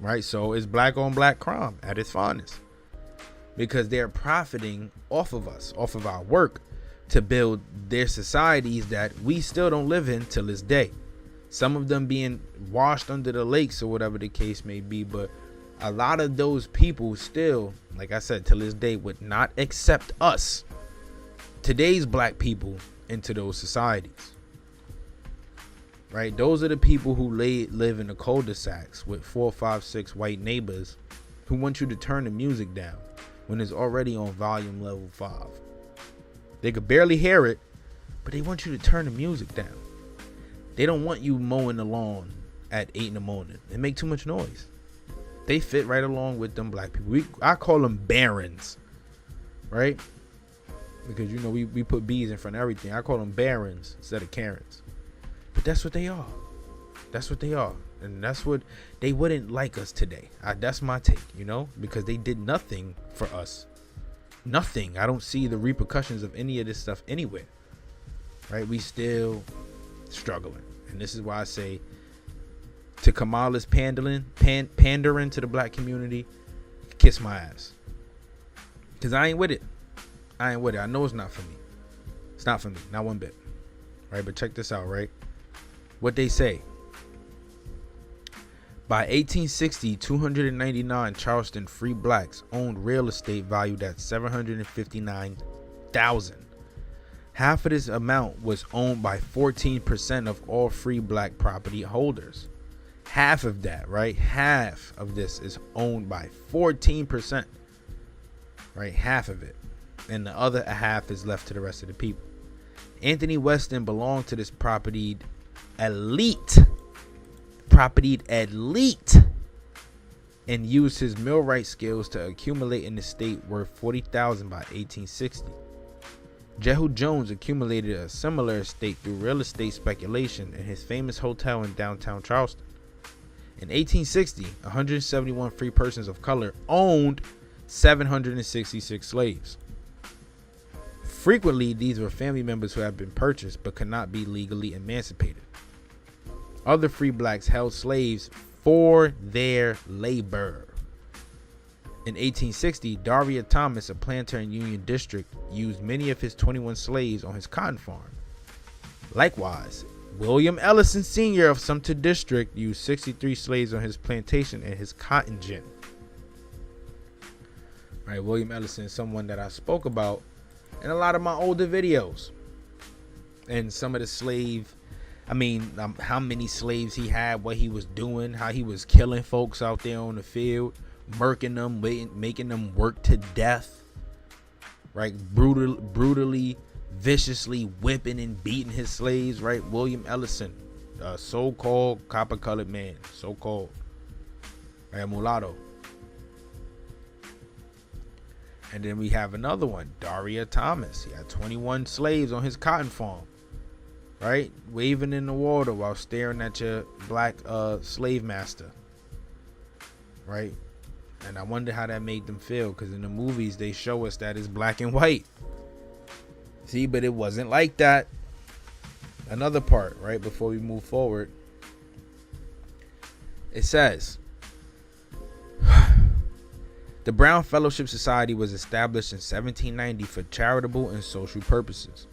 Right? So it's black on black crime at its finest, because they're profiting off of us, off of our work, to build their societies that we still don't live in till this day. Some of them being washed under the lakes or whatever the case may be. But a lot of those people still, like I said, till this day would not accept us, today's black people, into those societies. Right? Those are the people who live in the cul-de-sacs with 4, 5, 6 white neighbors who want you to turn the music down when it's already on volume level 5. They could barely hear it, but they want you to turn the music down. They don't want you mowing the lawn at 8 in the morning. It make too much noise. They fit right along with them black people. I call them barons, right? Because, you know, we put B's in front of everything. I call them barons instead of Karens. But that's what they are. That's what they are. And that's what they wouldn't like us today. That's my take, you know, because they did nothing for us. Nothing. I don't see the repercussions of any of this stuff anywhere. Right? We still struggling. And this is why I say, to Kamala's pandering to the black community, kiss my ass. Because I ain't with it. I ain't with it. I know it's not for me. It's not for me. Not one bit. Right? But check this out, right? What they say. By 1860, 299 Charleston free blacks owned real estate valued at $759,000. Half of this amount was owned by 14% of all free black property holders. Half of that, right? Half of this is owned by 14%. Right? Half of it. And the other half is left to the rest of the people. Anthony Weston belonged to this propertied elite, and used his millwright skills to accumulate an estate worth $40,000 by 1860. Jehu Jones accumulated a similar estate through real estate speculation in his famous hotel in downtown Charleston. In 1860, 171 free persons of color owned 766 slaves. Frequently, these were family members who had been purchased but could not be legally emancipated. Other free blacks held slaves for their labor. In 1860, Daria Thomas, a planter in Union District, used many of his 21 slaves on his cotton farm. Likewise, William Ellison Sr. of Sumter District used 63 slaves on his plantation and his cotton gin. Right, William Ellison is someone that I spoke about in a lot of my older videos. And some of the how many slaves he had, what he was doing, how he was killing folks out there on the field, murking them, making them work to death, right? Brutally, viciously whipping and beating his slaves, right? William Ellison, so-called copper-colored man, so-called, right? Mulatto. And then we have another one, Daria Thomas. He had 21 slaves on his cotton farm, right? Waving in the water while staring at your black slave master, right? And I wonder how that made them feel, because in the movies they show us that it's black and white. See, but it wasn't like that. Another part, right, before we move forward, it says, the Brown Fellowship Society was established in 1790 for charitable and social purposes,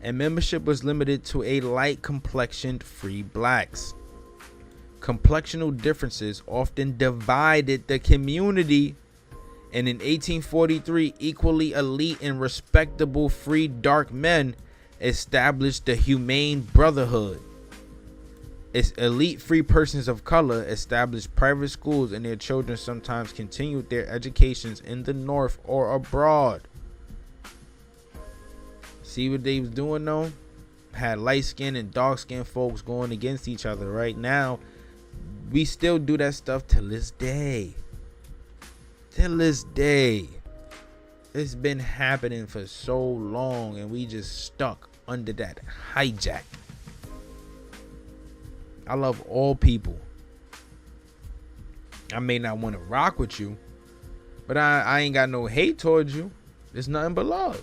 and membership was limited to a light complexioned free blacks. Complexional differences often divided the community, and in 1843, equally elite and respectable free dark men established the Humane Brotherhood. Its elite free persons of color established private schools, and their children sometimes continued their educations in the North or abroad. See what they was doing though? Had light-skinned and dark-skinned folks going against each other. Right now, we still do that stuff till this day. Till this day. It's been happening for so long, and we just stuck under that hijack. I love all people. I may not want to rock with you, but I ain't got no hate towards you. It's nothing but love.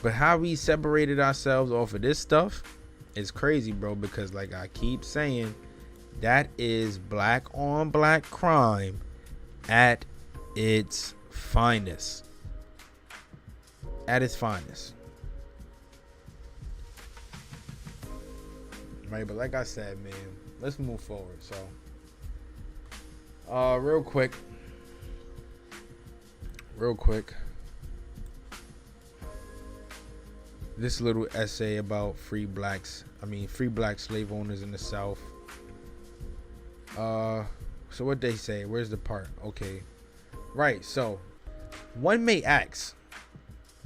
But how we separated ourselves off of this stuff is crazy, bro, because like I keep saying, that is black on black crime at its finest. At its finest. right? But like I said, man, let's move forward. So, real quick, this little essay about free black slave owners in the South. So what they say? Where's the part? Okay, right. So, one may ask,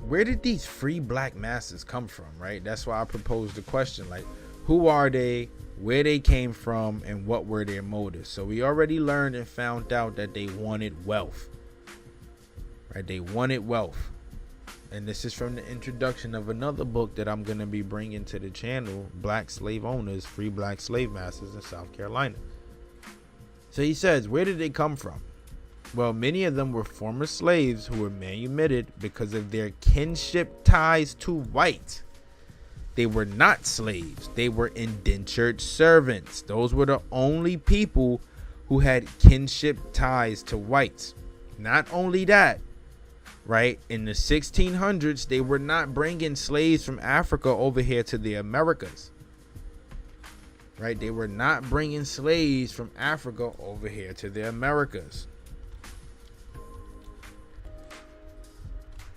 where did these free black masses come from, right? That's why I proposed the question, like, who are they, where they came from, and what were their motives? So we already learned and found out that they wanted wealth, right? They wanted wealth. And this is from the introduction of another book that I'm going to be bringing to the channel, Black Slave Owners, Free Black Slave Masters in South Carolina. So he says, where did they come from? Well, many of them were former slaves who were manumitted because of their kinship ties to whites. They were not slaves. They were indentured servants. Those were the only people who had kinship ties to whites. Not only that, right? In the 1600s, they were not bringing slaves from Africa over here to the Americas. Right? They were not bringing slaves from Africa over here to the Americas.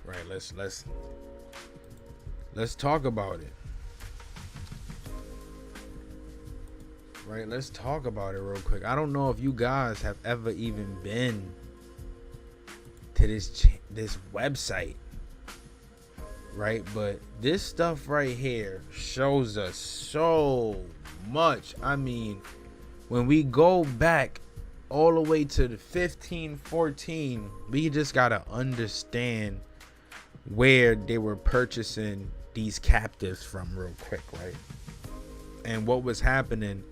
Right, let's talk about it. Right, let's talk about it real quick. I don't know if you guys have ever even been to this website, right? But this stuff right here shows us so much. I mean, when we go back all the way to the 1514, we just gotta understand where they were purchasing these captives from real quick, right? And what was happening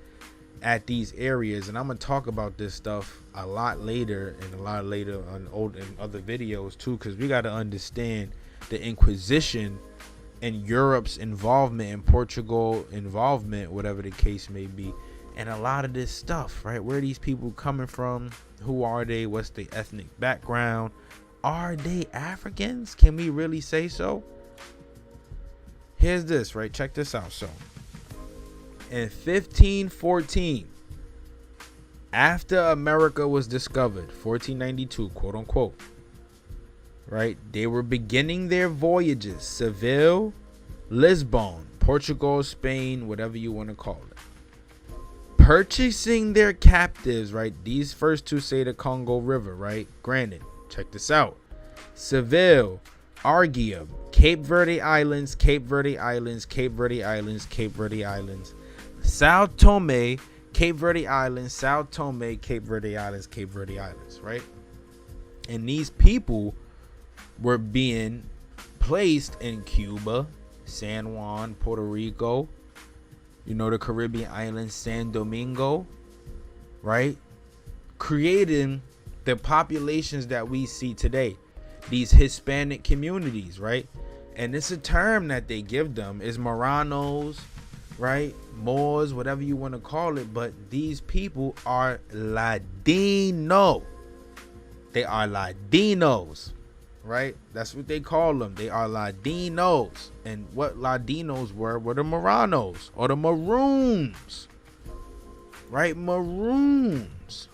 at these areas. And I'm gonna talk about this stuff a lot later on in other videos too, because we got to understand the Inquisition and Europe's involvement in Portugal involvement, whatever the case may be, and a lot of this stuff, right? Where are these people coming from? Who are they? What's their ethnic background? Are they Africans? Can we really say so? Here's this, right? Check this out. So, in 1514, after America was discovered, 1492, quote unquote, right? They were beginning their voyages, Seville, Lisbon, Portugal, Spain, whatever you want to call it. Purchasing their captives, right? These first two say the Congo River, right? Granted, check this out. Seville, Arguia, Cape Verde Islands, Cape Verde Islands, Cape Verde Islands, Cape Verde Islands, Sao Tome, Cape Verde Islands, Sao Tome, Cape Verde Islands, Cape Verde Islands, right? And these people were being placed in Cuba, San Juan, Puerto Rico, you know, the Caribbean islands, San Domingo, right? Creating the populations that we see today, these Hispanic communities, right? And it's a term that they give them is Moranos, right? Moors, whatever you want to call it. But these people are Ladino. They are Ladinos, right? That's what they call them. They are Ladinos. And what Ladinos were the Moranos or the Maroons, right? Maroons.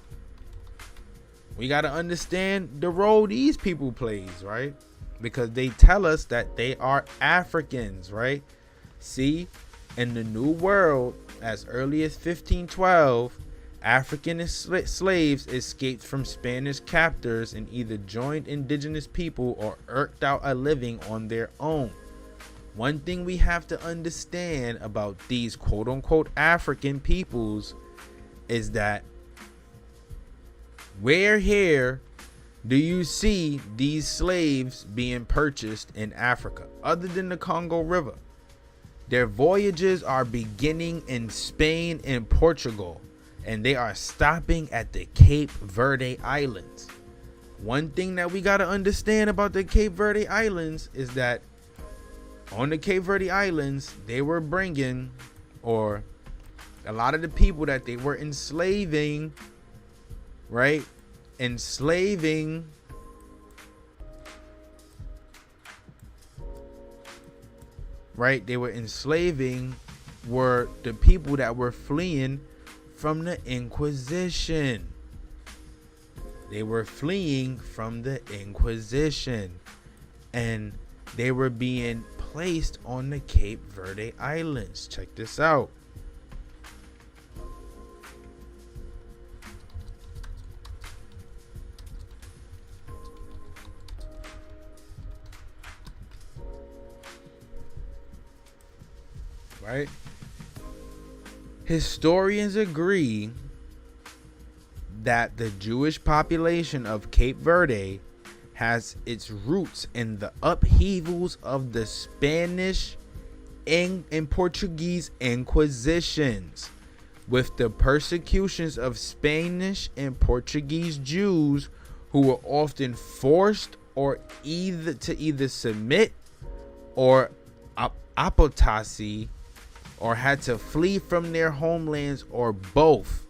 We got to understand the role these people plays, right? Because they tell us that they are Africans, right? See, in the New World, as early as 1512, African slaves escaped from Spanish captors and either joined indigenous people or earned out a living on their own. One thing we have to understand about these quote-unquote African peoples is that where here do you see these slaves being purchased in Africa other than the Congo River? Their voyages are beginning in Spain and Portugal, and they are stopping at the Cape Verde Islands. One thing that we got to understand about the Cape Verde Islands is that on the Cape Verde Islands, they were bringing, or a lot of the people that they were enslaving, right? Enslaving right? They were enslaving were the people that were fleeing from the Inquisition. They were fleeing from the Inquisition, and they were being placed on the Cape Verde Islands. Check this out. Right? Historians agree that the Jewish population of Cape Verde has its roots in the upheavals of the Spanish and Portuguese Inquisitions, with the persecutions of Spanish and Portuguese Jews who were often forced or either submit or apostasy, or had to flee from their homelands, or both.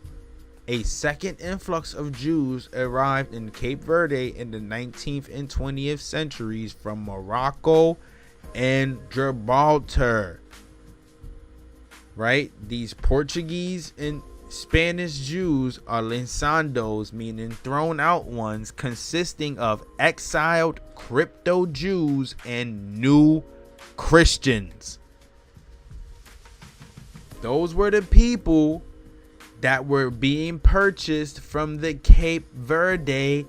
A second influx of Jews arrived in Cape Verde in the 19th and 20th centuries from Morocco and Gibraltar. Right? These Portuguese and Spanish Jews are lanzados, meaning thrown out ones, consisting of exiled crypto Jews and new Christians. Those were the people that were being purchased from the Cape Verde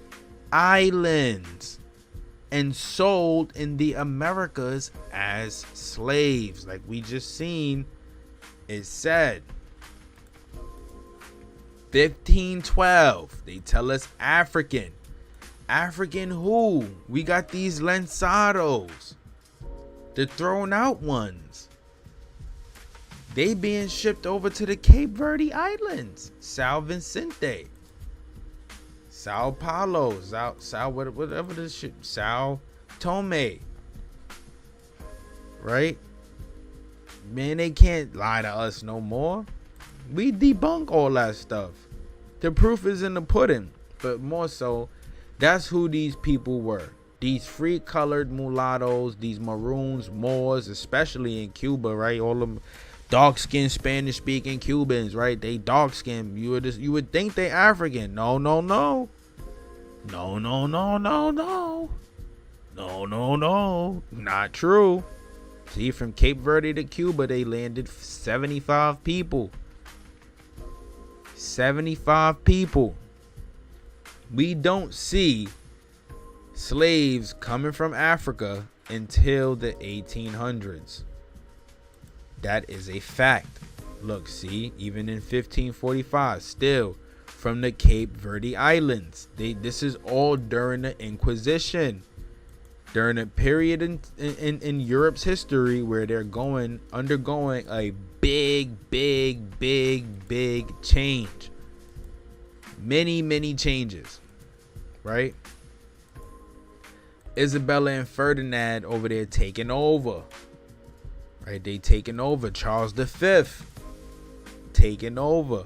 Islands and sold in the Americas as slaves. Like we just seen, it said 1512. They tell us African. African who? We got these lanzados, the thrown out ones. They being shipped over to the Cape Verde Islands, Sao Vicente, Sao Paulo, whatever this shit, Sao Tome. Right? Man, they can't lie to us no more. We debunk all that stuff. The proof is in the pudding. But more so, that's who these people were. These free colored mulattoes, these maroons, Moors, especially in Cuba, right? All them dark-skinned Spanish-speaking Cubans, right? They dark-skinned. You would think they African. No. No. Not true. See, from Cape Verde to Cuba, they landed 75 people. 75 people. We don't see slaves coming from Africa until the 1800s. That is a fact. Look, see, even in 1545, still from the Cape Verde Islands. This is all during the Inquisition, during a period in Europe's history where they're undergoing a big change. Many changes, right? Isabella and Ferdinand over there taking over. Right, they taking over. Charles V taking over.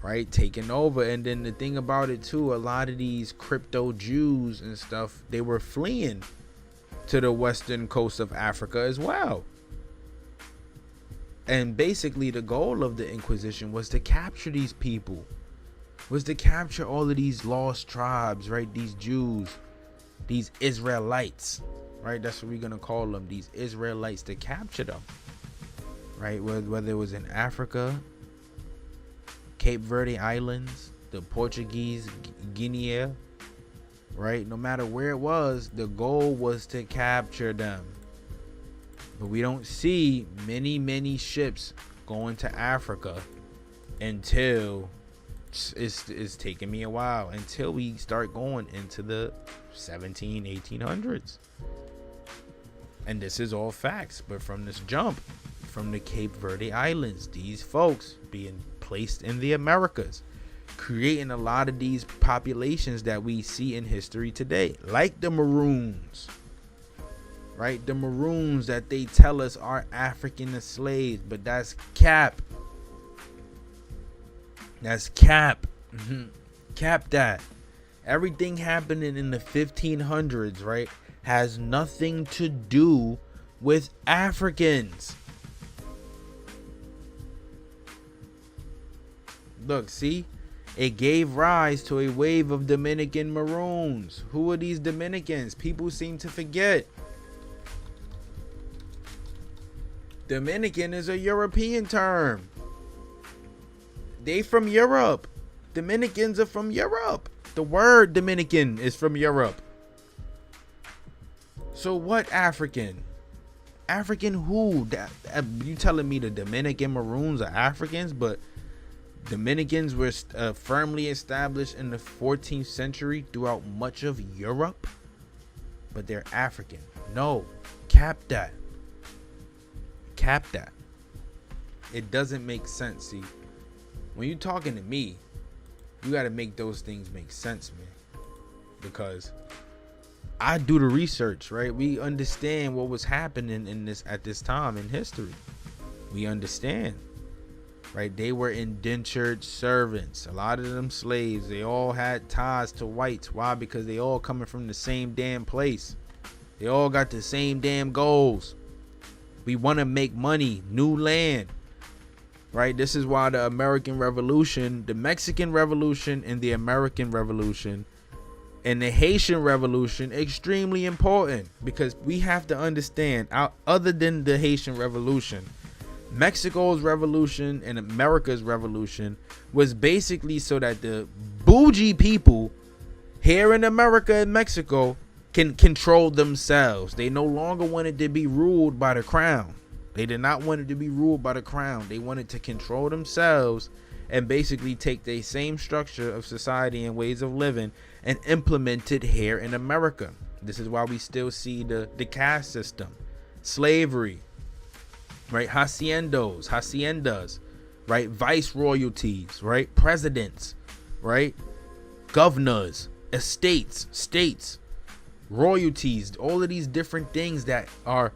Right, taking over. And then the thing about it too, a lot of these crypto Jews and stuff, they were fleeing to the western coast of Africa as well. And basically the goal of the Inquisition was to capture these people, was to capture all of these lost tribes, right? These Jews, these Israelites, right? That's what we're going to call them, these Israelites, to capture them, right? Whether it was in Africa, Cape Verde Islands, the Portuguese Guinea, right? No matter where it was, the goal was to capture them. But we don't see many ships going to Africa until it's taking me a while, until we start going into the 1800s. And this is all facts. But from this jump, from the Cape Verde Islands, these folks being placed in the Americas, creating a lot of these populations that we see in history today, like the Maroons. Right, the Maroons that they tell us are African slaves, but that's cap. That's cap. Cap that. Everything happening in the 1500s, right, has nothing to do with Africans. Look, see? It gave rise to a wave of Dominican maroons. Who are these Dominicans? People seem to forget. Dominican is a European term. They from Europe. Dominicans are from Europe. The word Dominican is from Europe. So what African? African who? You telling me the Dominican maroons are Africans, but Dominicans were firmly established in the 14th century throughout much of Europe, but they're African. No, cap that. Cap that. It doesn't make sense. See, when you're talking to me, you got to make those things make sense, man, because I do the research, right? We understand what was happening in this at this time in history. We understand, right? They were indentured servants. A lot of them slaves. They all had ties to whites. Why? Because they all coming from the same damn place. They all got the same damn goals. We want to make money, new land, right? This is why the American Revolution, the Mexican Revolution, and the American Revolution and the Haitian Revolution extremely important, because we have to understand, other than the Haitian Revolution, Mexico's revolution and America's revolution was basically so that the bougie people here in America and Mexico can control themselves. They no longer wanted to be ruled by the crown. They did not want it to be ruled by the crown. They wanted to control themselves and basically take the same structure of society and ways of living and implement it here in America. This is why we still see the caste system, slavery, right? Haciendas, right? Vice royalties, right? Presidents, right? Governors, estates, states, royalties, all of these different things that are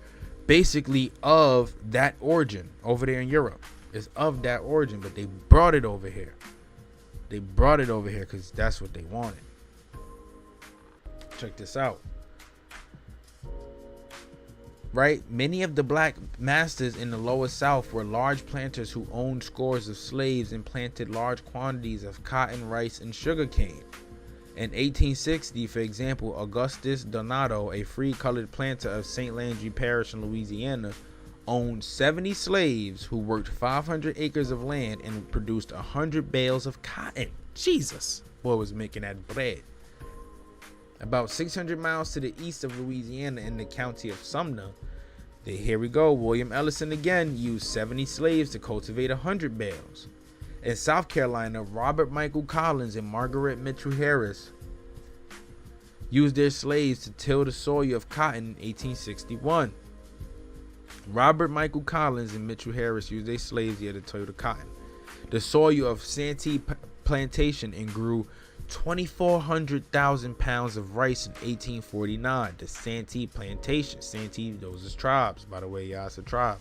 basically of that origin over there in Europe. Is of that origin, but they brought it over here. They brought it over here because that's what they wanted. Check this out. Right? Many of the black masters in the lower South were large planters who owned scores of slaves and planted large quantities of cotton, rice, and sugarcane. In 1860, for example, Augustus Donato, a free colored planter of St. Landry Parish in Louisiana, owned 70 slaves who worked 500 acres of land and produced 100 bales of cotton. Jesus, boy was making that bread. About 600 miles to the east of Louisiana in the county of Sumner, here we go, William Ellison again used 70 slaves to cultivate 100 bales. In South Carolina, Robert Michael Collins and Margaret Mitchell Harris used their slaves to till the soil of cotton in 1861. Robert Michael Collins and Mitchell Harris used their slaves here to till the cotton. The soil of Santee Plantation and grew 2,400,000 pounds of rice in 1849. The Santee Plantation. Santee, those is tribes, by the way, y'all, it's a tribe.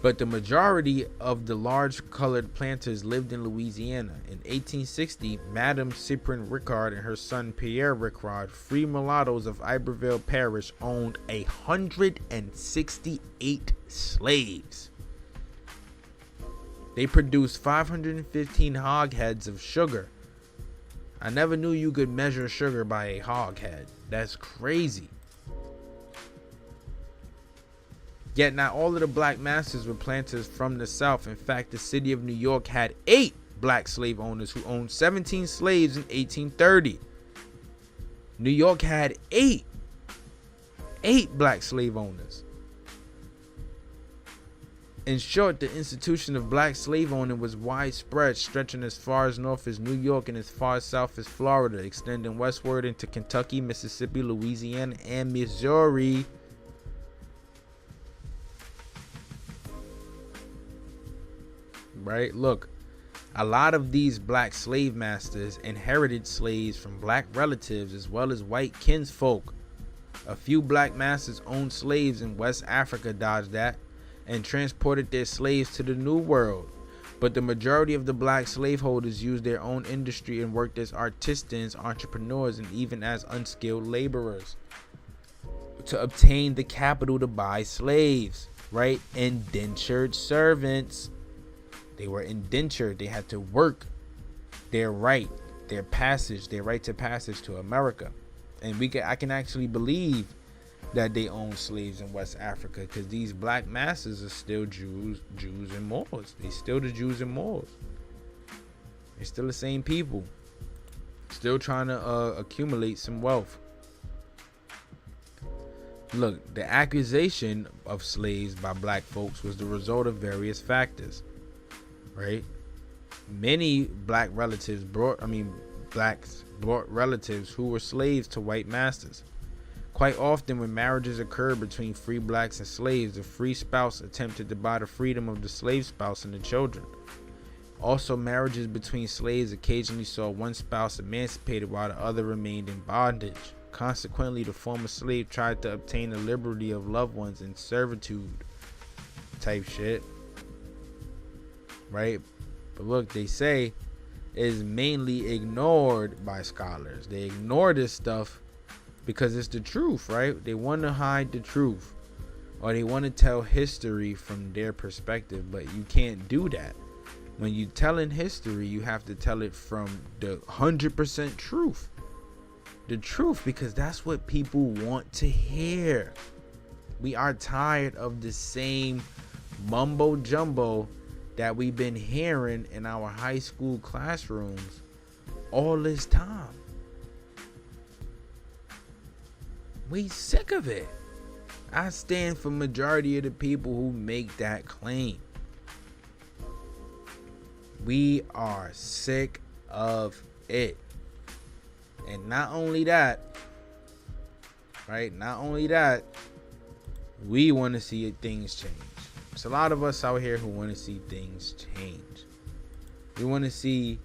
But the majority of the large colored planters lived in Louisiana. In 1860, Madame Cyprian Rickard and her son Pierre Rickard, free mulattoes of Iberville Parish, owned 168 slaves. They produced 515 hogsheads of sugar. I never knew you could measure sugar by a hogshead. That's crazy. Yet not all of the black masters were planters from the South. In fact, the city of New York had 8 black slave owners who owned 17 slaves in 1830. New York had 8 black slave owners. In short, the institution of black slave owning was widespread, stretching as far as north as New York and as far south as Florida, extending westward into Kentucky, Mississippi, Louisiana, and Missouri. Right? Look, a lot of these black slave masters inherited slaves from black relatives as well as white kinsfolk. A few black masters owned slaves in West Africa, dodge that, and transported their slaves to the New World. But the majority of the black slaveholders used their own industry and worked as artisans, entrepreneurs, and even as unskilled laborers to obtain the capital to buy slaves, right? Indentured servants. They were indentured. They had to work their right to passage to America. And I can actually believe that they own slaves in West Africa, because these black masses are still Jews and Moors. They still the Jews and Moors. They're still the same people, still trying to accumulate some wealth. Look, the accusation of slaves by black folks was the result of various factors, right? Many blacks brought relatives who were slaves to white masters. Quite often, when marriages occurred between free blacks and slaves, the free spouse attempted to buy the freedom of the slave spouse and the children. Also, marriages between slaves occasionally saw one spouse emancipated while the other remained in bondage. Consequently, the former slave tried to obtain the liberty of loved ones in servitude type shit, right? But look, they say it is mainly ignored by scholars. They ignore this stuff because it's the truth, right? They want to hide the truth, or they want to tell history from their perspective, but you can't do that. When you telling history, you have to tell it from the 100% truth. The truth, because that's what people want to hear. We are tired of the same mumbo jumbo that we've been hearing in our high school classrooms all this time. We sick of it. I stand for majority of the people who make that claim. We are sick of it. And not only that, right? Not only that, we want to see things change. There's a lot of us out here who want to see things change. We want to see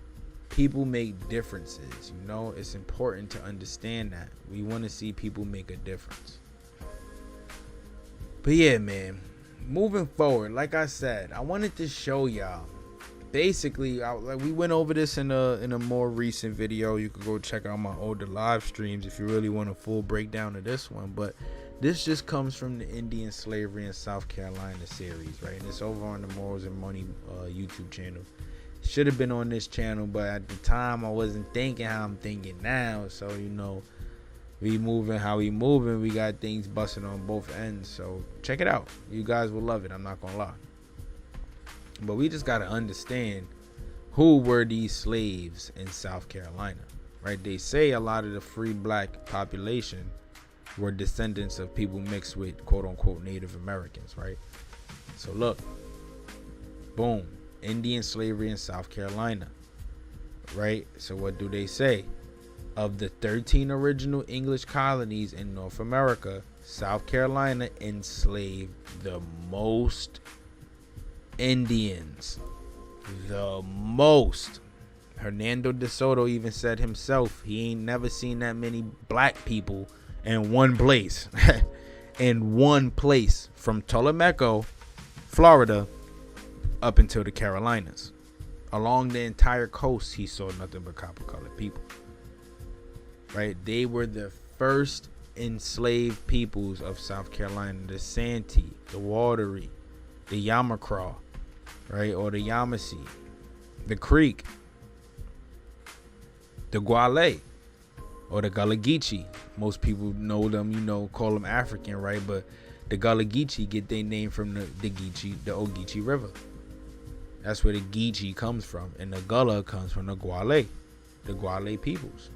people make differences. You know, it's important to understand that. We want to see people make a difference. But yeah, man, moving forward, like I said, I wanted to show y'all. Basically, we went over this in a more recent video. You could go check out my older live streams if you really want a full breakdown of this one. But this just comes from the Indian Slavery in South Carolina series, right? And it's over on the Morals and Money YouTube channel. Should have been on this channel, but at the time I wasn't thinking how I'm thinking now. So, you know, we moving how we moving. We got things busting on both ends. So check it out. You guys will love it. I'm not gonna lie. But we just got to understand who were these slaves in South Carolina, right? They say a lot of the free black population were descendants of people mixed with quote unquote Native Americans, right? So look, boom, Indian slavery in South Carolina, right? So what do they say? Of the 13 original English colonies in North America, South Carolina enslaved the most Indians. The most. Hernando de Soto even said himself he ain't never seen that many black people in one place. In one place, from Telemeco, Florida, up until the Carolinas. Along the entire coast, he saw nothing but copper colored people. Right? They were the first enslaved peoples of South Carolina. The Santee, the Wateree, the Yamacraw, right? Or the Yamasee, the Creek, the Guale, or the Gullah Geechee. Most people know them, you know, call them African, right? But the Gullah Geechee get their name from the Geechee, the Ogeechee River. That's where the Geechee comes from. And the Gullah comes from the Guale peoples.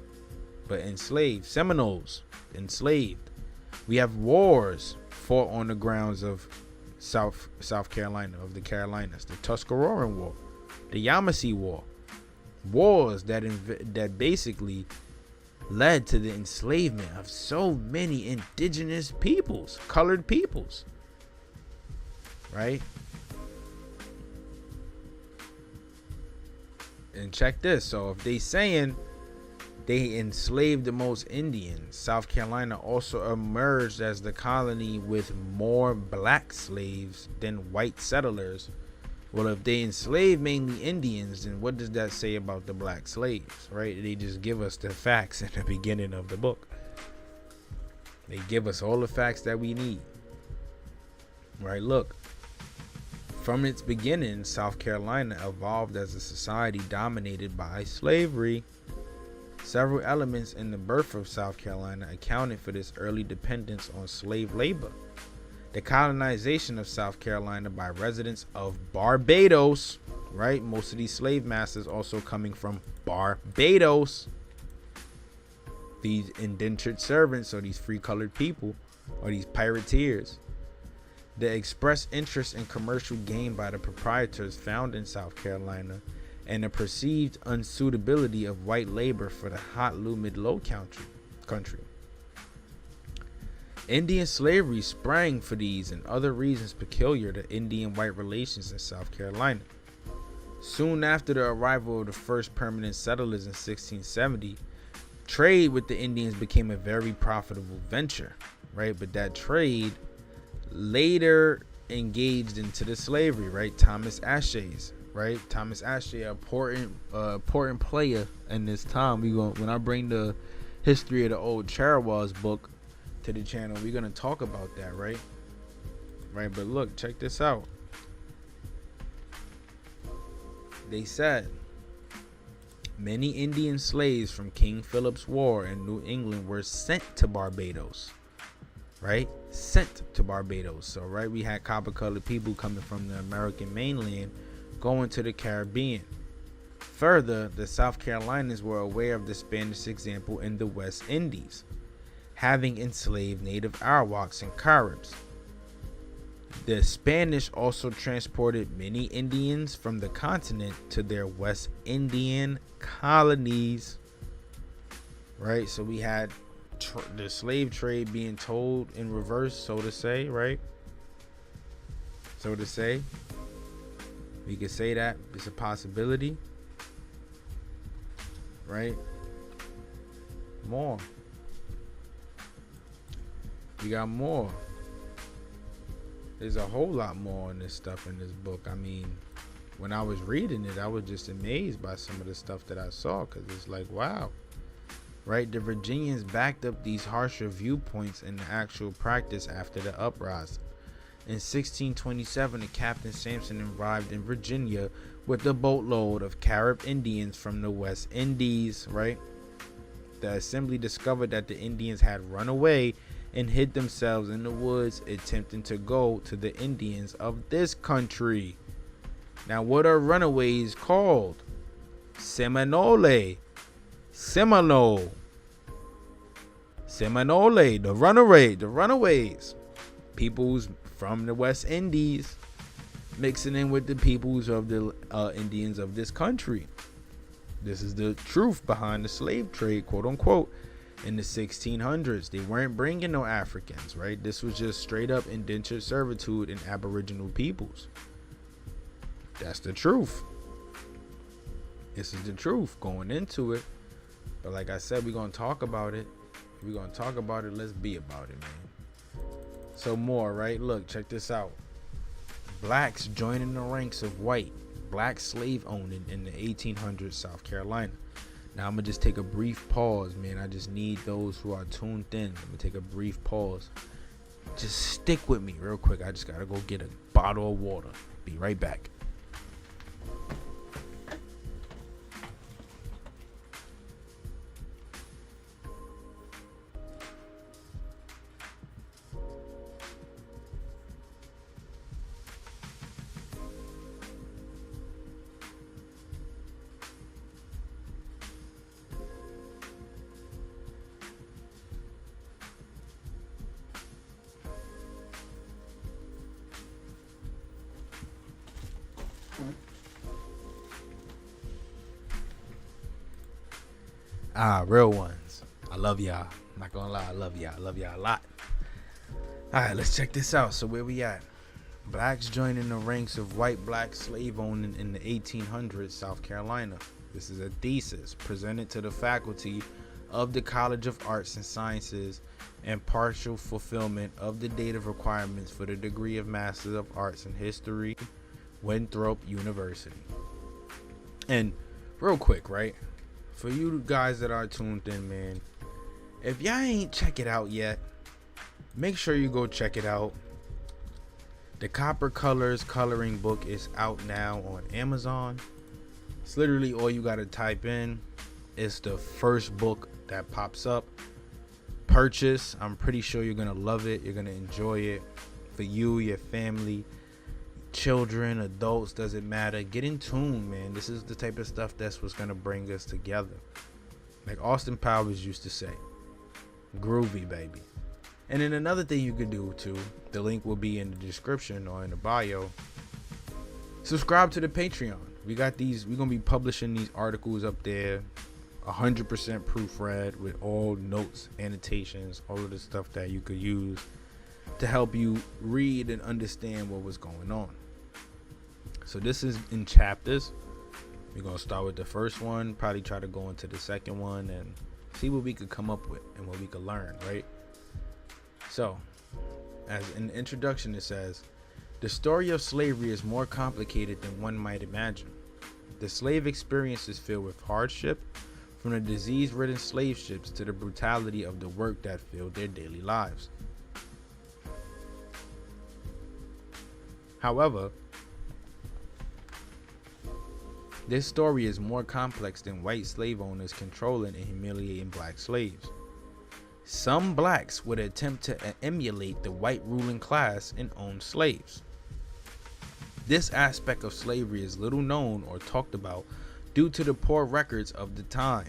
But enslaved, Seminoles, enslaved. We have wars fought on the grounds of South Carolina, of the Carolinas, the Tuscaroran War, the Yamasee War, wars that basically led to the enslavement of so many indigenous peoples, colored peoples, right? And check this. So if they saying they enslaved the most Indians, South Carolina also emerged as the colony with more black slaves than white settlers. Well, if they enslaved mainly Indians, then what does that say about the black slaves, right? They just give us the facts in the beginning of the book. They give us all the facts that we need, right? Look, From its beginning, South Carolina evolved as a society dominated by slavery. Several elements in the birth of South Carolina accounted for this early dependence on slave labor. The colonization of South Carolina by residents of Barbados, right? Most of these slave masters also coming from Barbados. These indentured servants, or these free colored people, or these pirateers. The expressed interest in commercial gain by the proprietors found in South Carolina, and the perceived unsuitability of white labor for the hot, humid low country. Indian slavery sprang for these and other reasons peculiar to Indian-white relations in South Carolina. Soon after the arrival of the first permanent settlers in 1670, trade with the Indians became a very profitable venture, right? But that trade later engaged into the slavery, right? Thomas Ashe's, right? Thomas Ashe, an important player in this time. When I bring the history of the old Charawas book to the channel, we're gonna talk about that, right? Right, but look, check this out. They said many Indian slaves from King Philip's War in New England were sent to Barbados, right? Sent to Barbados. So, right, we had copper-colored people coming from the American mainland going to the Caribbean. Further, the South Carolinians were aware of the Spanish example in the West Indies, having enslaved native Arawaks and Caribs. The Spanish also transported many Indians from the continent to their West Indian colonies, right? So we had the slave trade being told in reverse, so to say, right? So to say, we could say that it's a possibility, right? More. We got more. There's a whole lot more in this stuff in this book. I mean, when I was reading it, I was just amazed by some of the stuff that I saw, because it's like, wow, right? The Virginians backed up these harsher viewpoints in the actual practice after the uprising. In 1627, the Captain Sampson arrived in Virginia with a boatload of Carib Indians from the West Indies, right? The assembly discovered that the Indians had run away and hid themselves in the woods, attempting to go to the Indians of this country. Now, what are runaways called? Seminole. Seminole. Seminole. The runaways. Peoples from the West Indies mixing in with the peoples of the Indians of this country. This is the truth behind the slave trade, quote unquote. In the 1600s, they weren't bringing no Africans, right? This was just straight up indentured servitude in Aboriginal peoples. That's the truth. This is the truth going into it. But like I said, we're going to talk about it. If we're going to talk about it, let's be about it, man. So more, right? Look, check this out. Blacks joining the ranks of white. Black slave owning in the 1800s South Carolina. Now I'm gonna just take a brief pause, man. I just need those who are tuned in. I'm gonna take a brief pause. Just stick with me real quick. I just gotta go get a bottle of water. Be right back. Real ones. I love y'all. I'm not gonna lie, I love y'all. I love y'all a lot. Alright, let's check this out. So where we at? Blacks joining the ranks of white black slave owning in the 1800s South Carolina. This is a thesis presented to the faculty of the College of Arts and Sciences and partial fulfillment of the dative requirements for the degree of Master of Arts in History, Winthrop University. And real quick, right? For you guys that are tuned in, man, if y'all ain't check it out yet, make sure you go check it out. The Copper Colors coloring book is out now on Amazon. It's literally all you gotta type in. It's the first book that pops up. Purchase. I'm pretty sure you're gonna love it. You're gonna enjoy it. For you, your family, children, adults, doesn't matter. Get in tune, man. This is the type of stuff that's what's gonna bring us together. Like Austin Powers used to say, groovy, baby. And then another thing you could do too, the link will be in the description or in the bio. Subscribe to the Patreon. We're gonna be publishing these articles up there, 100% proofread with all notes, annotations, all of the stuff that you could use to help you read and understand what was going on. So this is in chapters. We're gonna start with the first one, probably try to go into the second one and see what we could come up with and what we could learn, right? So, as an introduction, it says, the story of slavery is more complicated than one might imagine. The slave experience is filled with hardship, from the disease-ridden slave ships to the brutality of the work that filled their daily lives. However, this story is more complex than white slave owners controlling and humiliating black slaves. Some blacks would attempt to emulate the white ruling class and own slaves. This aspect of slavery is little known or talked about due to the poor records of the time.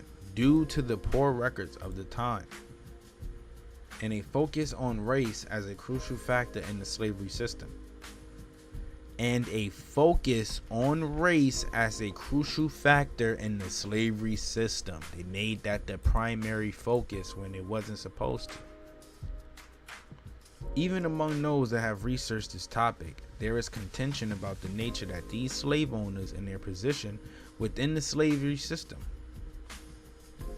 And a focus on race as a crucial factor in the slavery system. They made that the primary focus when it wasn't supposed to. Even among those that have researched this topic, there is contention about the nature that these slave owners and their position within the slavery system.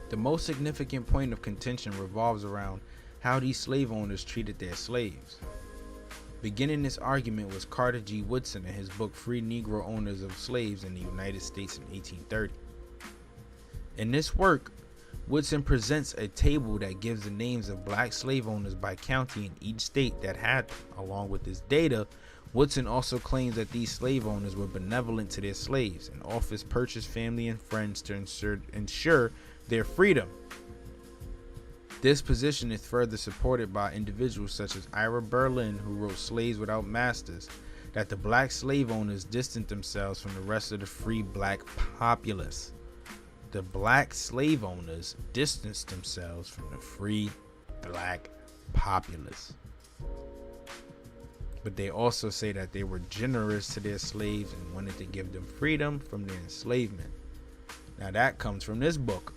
The most significant point of contention revolves around how these slave owners treated their slaves. Beginning this argument was Carter G. Woodson in his book Free Negro Owners of Slaves in the United States in 1830. In this work, Woodson presents a table that gives the names of black slave owners by county in each state that had them. Along with this data, Woodson also claims that these slave owners were benevolent to their slaves and offers purchase family and friends to ensure their freedom. This position is further supported by individuals such as Ira Berlin, who wrote Slaves Without Masters, that the black slave owners distanced themselves from the rest of the free black populace. The black slave owners distanced themselves from the free black populace. But they also say that they were generous to their slaves and wanted to give them freedom from their enslavement. Now that comes from this book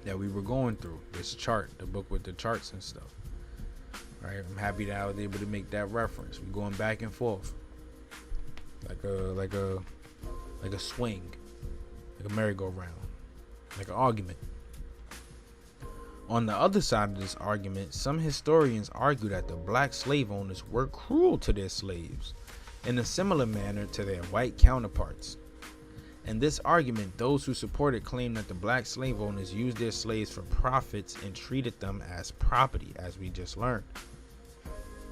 that we were going through, this chart, the book with the charts and stuff. Right? I'm happy that I was able to make that reference. We're going back and forth, like a swing, like a merry-go-round, like an argument. On the other side of this argument, some historians argue that the black slave owners were cruel to their slaves in a similar manner to their white counterparts. In this argument, those who support it claim that the black slave owners used their slaves for profits and treated them as property, as we just learned.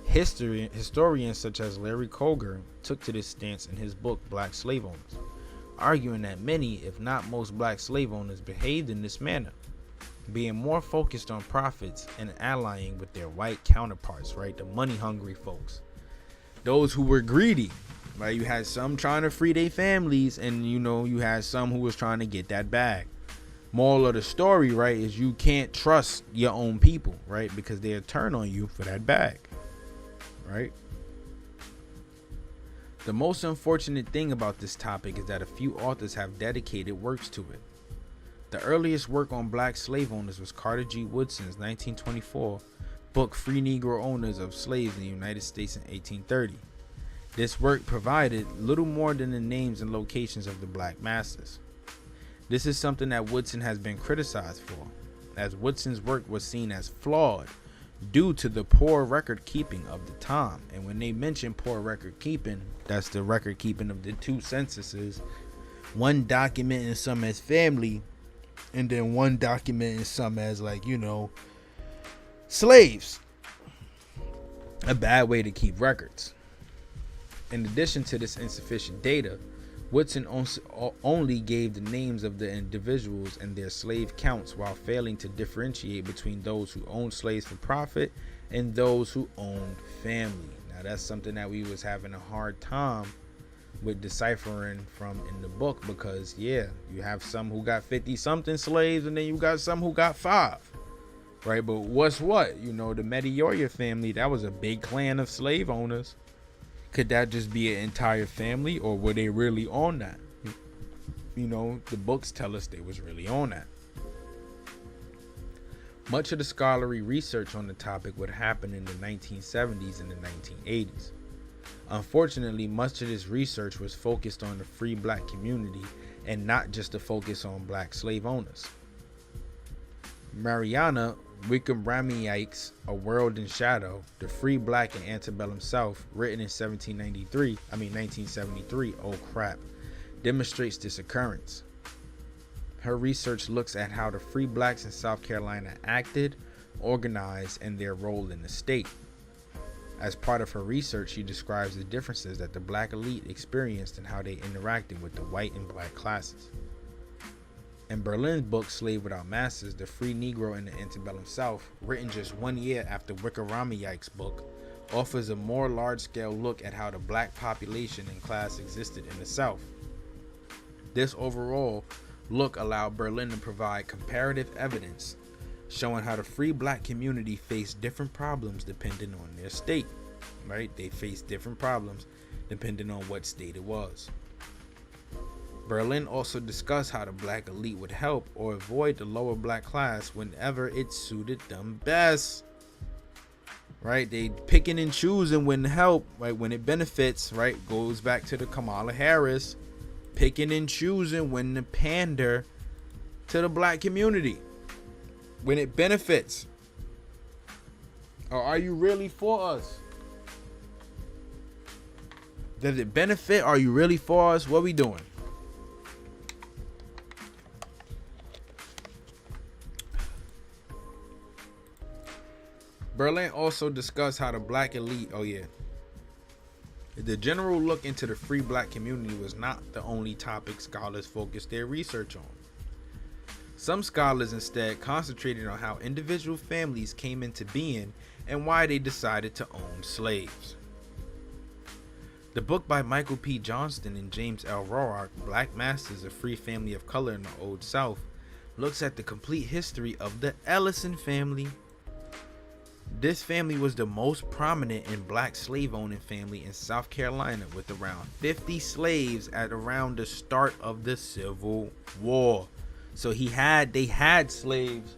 Historians such as Larry Colger took to this stance in his book Black Slave Owners, arguing that many, if not most, black slave owners behaved in this manner, being more focused on profits and allying with their white counterparts, right? The money-hungry folks, those who were greedy. Right, you had some trying to free their families, and you had some who was trying to get that bag. Moral of the story, right, is you can't trust your own people, right, because they'll turn on you for that bag, right? The most unfortunate thing about this topic is that a few authors have dedicated works to it. The earliest work on black slave owners was Carter G. Woodson's 1924 book Free Negro Owners of Slaves in the United States in 1830. This work provided little more than the names and locations of the black masters. This is something that Woodson has been criticized for, as Woodson's work was seen as flawed due to the poor record keeping of the time. And when they mention poor record keeping, that's the record keeping of the two censuses, one documenting some as family and then one documenting some as slaves. A bad way to keep records. In addition to this insufficient data, Woodson only gave the names of the individuals and their slave counts while failing to differentiate between those who owned slaves for profit and those who owned family. Now that's something that we was having a hard time with deciphering from in the book, because you have some who got 50 something slaves and then you got some who got 5, right? But what's what? The Medioya family, that was a big clan of slave owners. Could that just be an entire family, or were they really on that? The books tell us they was really on that. Much of the scholarly research on the topic would happen in the 1970s and the 1980s. Unfortunately, much of this research was focused on the free black community and not just a focus on black slave owners. Mariana Wickramayike's A World in Shadow, The Free Black in Antebellum South, written in 1973, demonstrates this occurrence. Her research looks at how the free blacks in South Carolina acted, organized, and their role in the state. As part of her research, she describes the differences that the black elite experienced and how they interacted with the white and black classes. In Berlin's book, Slave Without Masters, The Free Negro in the Antebellum South, written just 1 year after Wickramayike's book, offers a more large-scale look at how the black population and class existed in the South. This overall look allowed Berlin to provide comparative evidence showing how the free black community faced different problems depending on their state, right? They faced different problems depending on what state it was. Berlin also discussed how the black elite would help or avoid the lower black class whenever it suited them best, right? They picking and choosing when help, right? When it benefits, right? Goes back to the Kamala Harris, picking and choosing when to pander to the black community. When it benefits. Or are you really for us? Does it benefit? Are you really for us? What we doing? Berlin also discussed how the black elite, the general look into the free black community was not the only topic scholars focused their research on. Some scholars instead concentrated on how individual families came into being and why they decided to own slaves. The book by Michael P. Johnston and James L. Roark, Black Masters, A Free Family of Color in the Old South, looks at the complete history of the Ellison family. This family was the most prominent and black slave owning family in South Carolina, with around 50 slaves at around the start of the Civil War. So they had slaves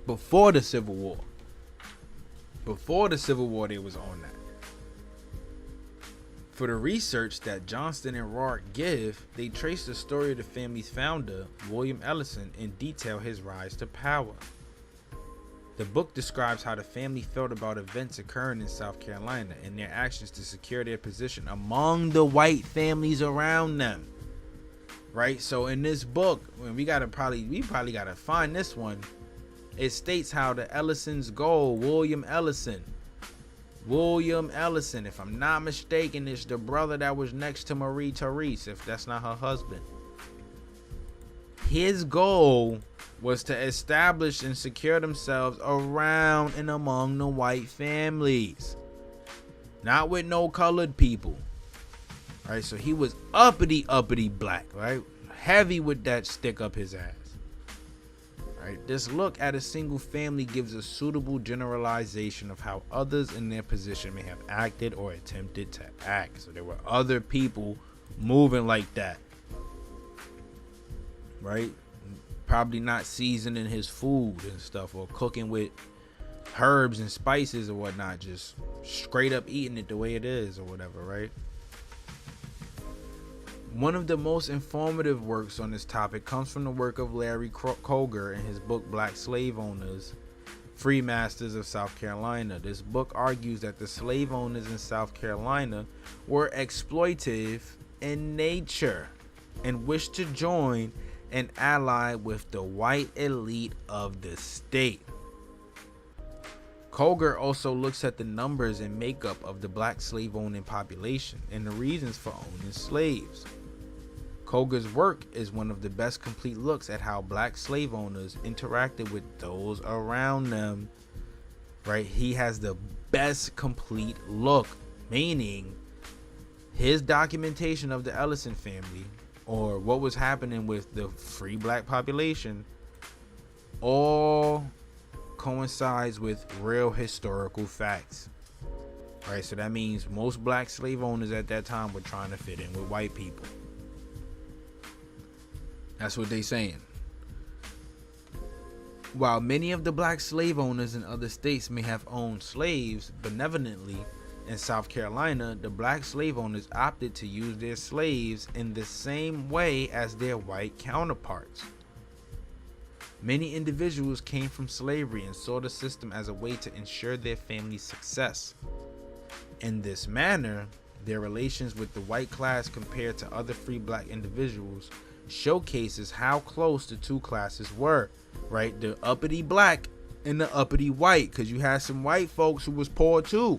before the Civil War. Before the Civil War, they was on that. For the research that Johnston and Roark give, they trace the story of the family's founder, William Ellison, and detail his rise to power. The book describes how the family felt about events occurring in South Carolina and their actions to secure their position among the white families around them. Right? So in this book, we probably gotta find this one. It states how the Ellison's goal, William Ellison, if I'm not mistaken, is the brother that was next to Marie Therese, if that's not her husband. His goal was to establish and secure themselves around and among the white families, not with no colored people. Right, so he was uppity black, right? Heavy with that stick up his ass. Right, this look at a single family gives a suitable generalization of how others in their position may have acted or attempted to act. So there were other people moving like that. Right? Probably not seasoning his food and stuff, or cooking with herbs and spices or whatnot, just straight up eating it the way it is or whatever, right? One of the most informative works on this topic comes from the work of Larry Koger in his book Black Slave Owners, Free Masters of South Carolina. This book argues that the slave owners in South Carolina were exploitive in nature and wished to join and ally with the white elite of the state. Colger also looks at the numbers and makeup of the black slave-owning population and the reasons for owning slaves. Colger's work is one of the best complete looks at how black slave owners interacted with those around them. Right? He has the best complete look, meaning his documentation of the Ellison family, or what was happening with the free black population, all coincides with real historical facts. Right? So that means most black slave owners at that time were trying to fit in with white people. That's what they saying. While many of the black slave owners in other states may have owned slaves benevolently, in South Carolina, the black slave owners opted to use their slaves in the same way as their white counterparts. Many individuals came from slavery and saw the system as a way to ensure their family's success. In this manner, their relations with the white class compared to other free black individuals showcases how close the two classes were, right? The uppity black and the uppity white, because you had some white folks who was poor too,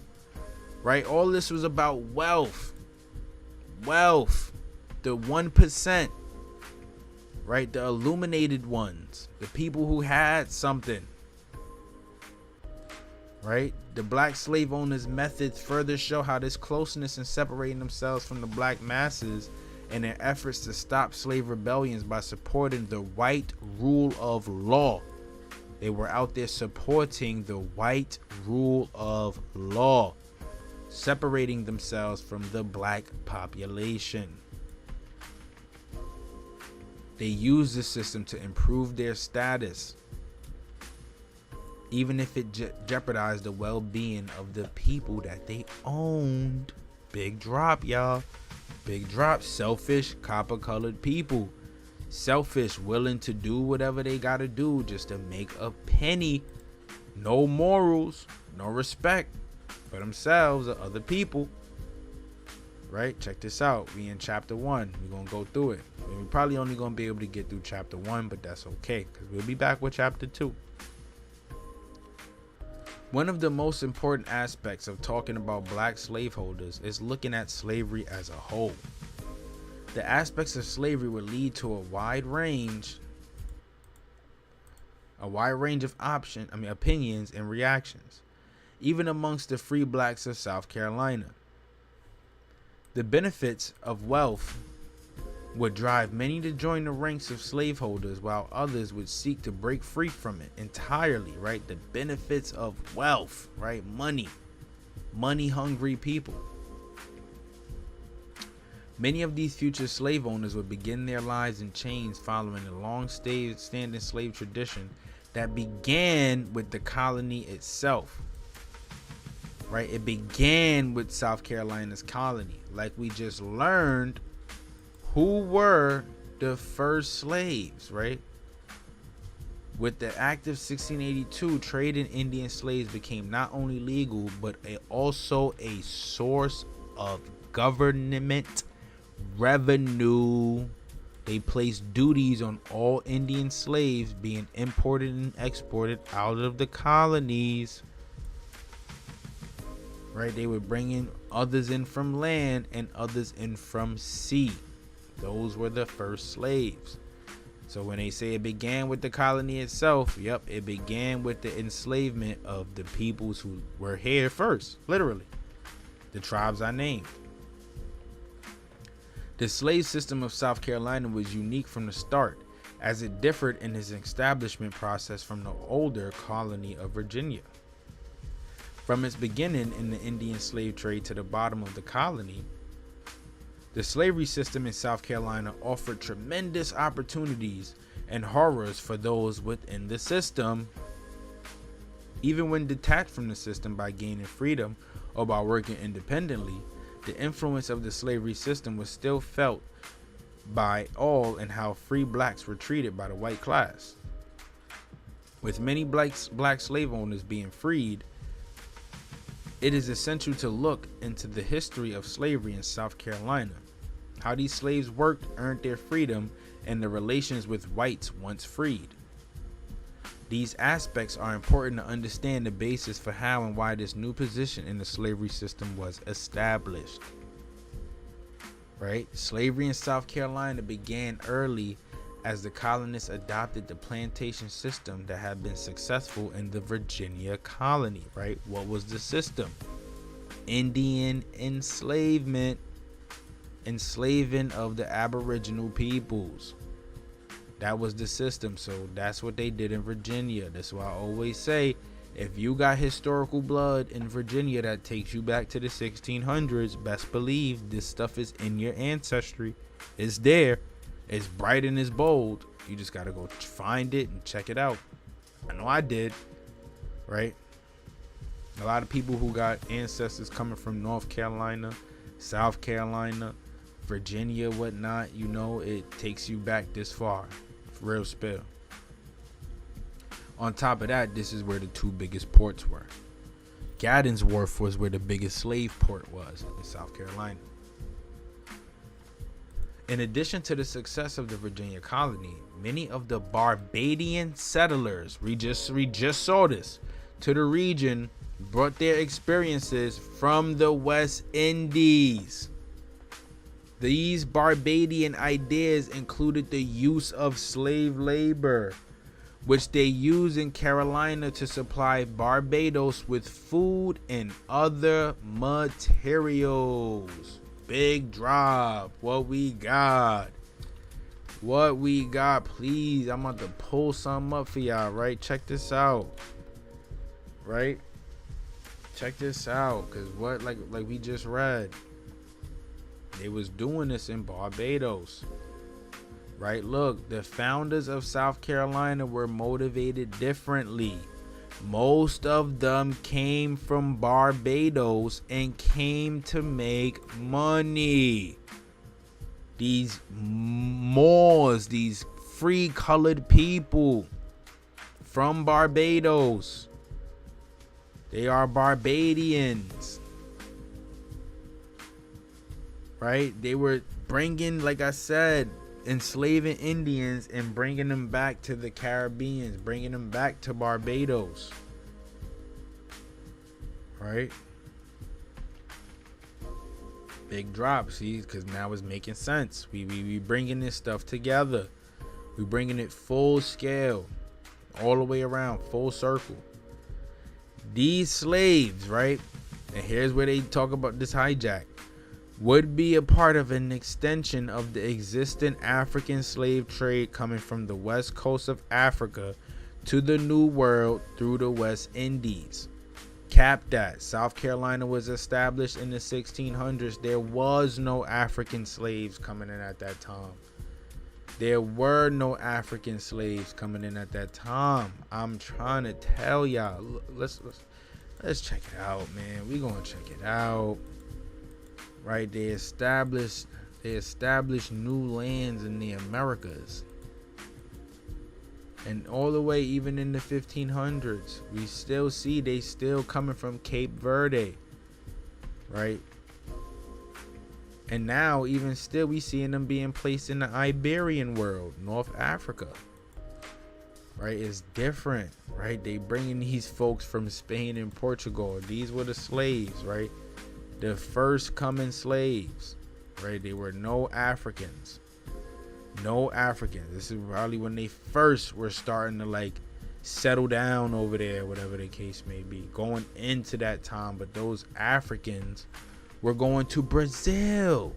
right? All this was about wealth, the 1%, right? The illuminated ones, the people who had something, right? The black slave owners' methods further show how this closeness in separating themselves from the black masses and their efforts to stop slave rebellions by supporting the white rule of law. They were out there supporting the white rule of law, separating themselves from the black population. They used the system to improve their status, even if it jeopardized the well-being of the people that they owned. Big drop, y'all. Big drop. Selfish, copper-colored people. Selfish, willing to do whatever they gotta do just to make a penny. No morals, no respect for themselves or other people. Right? Check this out. We in chapter 1. We're gonna go through it. We're probably only gonna be able to get through chapter 1, but that's okay, because we'll be back with chapter 2. One of the most important aspects of talking about black slaveholders is looking at slavery as a whole. The aspects of slavery would lead to a wide range of opinions and reactions, even amongst the free blacks of South Carolina. The benefits of wealth would drive many to join the ranks of slaveholders, while others would seek to break free from it entirely, right? The benefits of wealth, right? Money hungry people. Many of these future slave owners would begin their lives in chains following a long-standing slave tradition that began with the colony itself, right? It began with South Carolina's colony. Like we just learned, who were the first slaves, right? With the Act of 1682, trade in Indian slaves became not only legal, but also a source of government revenue. They placed duties on all Indian slaves being imported and exported out of the colonies. Right? They were bringing others in from land and others in from sea. Those were the first slaves. So when they say it began with the colony itself, yep, it began with the enslavement of the peoples who were here first, literally. The tribes I named. The slave system of South Carolina was unique from the start, as it differed in its establishment process from the older colony of Virginia. From its beginning in the Indian slave trade to the bottom of the colony, the slavery system in South Carolina offered tremendous opportunities and horrors for those within the system. Even when detached from the system by gaining freedom or by working independently, the influence of the slavery system was still felt by all in how free blacks were treated by the white class. With many black slave owners being freed, it is essential to look into the history of slavery in South Carolina, how these slaves worked, earned their freedom, and the relations with whites once freed. These aspects are important to understand the basis for how and why this new position in the slavery system was established. Right? Slavery in South Carolina began early as the colonists adopted the plantation system that had been successful in the Virginia colony. Right? What was the system? Indian enslavement, enslaving of the Aboriginal peoples. That was the system. So that's what they did in Virginia. That's why I always say, if you got historical blood in Virginia that takes you back to the 1600s, best believe this stuff is in your ancestry. It's there. It's bright and it's bold. You just got to go find it and check it out. I know I did. Right? A lot of people who got ancestors coming from North Carolina, South Carolina, Virginia, whatnot, you know, it takes you back this far. Real spill. On top of that, this is where the two biggest ports were. Gaddon's Wharf was where the biggest slave port was in South Carolina. In addition to the success of the Virginia colony, many of the Barbadian settlers, we just saw this, to the region brought their experiences from the West Indies. These Barbadian ideas included the use of slave labor, which they used in Carolina to supply Barbados with food and other materials. Big drop. What we got? Please, I'm about to pull something up for y'all, right? Check this out. Right? Check this out, because what, like we just read, they was doing this in Barbados, right? Look, the founders of South Carolina were motivated differently. Most of them came from Barbados and came to make money. These Moors, these free colored people from Barbados, they are Barbadians. Right? They were bringing, like I said, enslaving Indians and bringing them back to the Caribbean, bringing them back to Barbados. Right? Big drop, see, because now it's making sense. We bringing this stuff together. We bringing it full scale, all the way around, full circle. These slaves, right? And here's where they talk about this hijack. Would be a part of an extension of the existing African slave trade coming from the west coast of Africa to the New World through the West Indies. Cap that. South Carolina was established in the 1600s. There was no African slaves coming in at that time. There were no African slaves coming in at that time. I'm trying to tell y'all. Let's check it out, man. We gonna check it out. Right, they established new lands in the Americas, and all the way even in the 1500s, we still see they still coming from Cape Verde, right? And now even still we seeing them being placed in the Iberian world, North Africa, right? It's different, right? They bringing these folks from Spain and Portugal. These were the slaves, right? The first coming slaves, right? They were no Africans. This is probably when they first were starting to like settle down over there, whatever the case may be, going into that time. But those Africans were going to Brazil,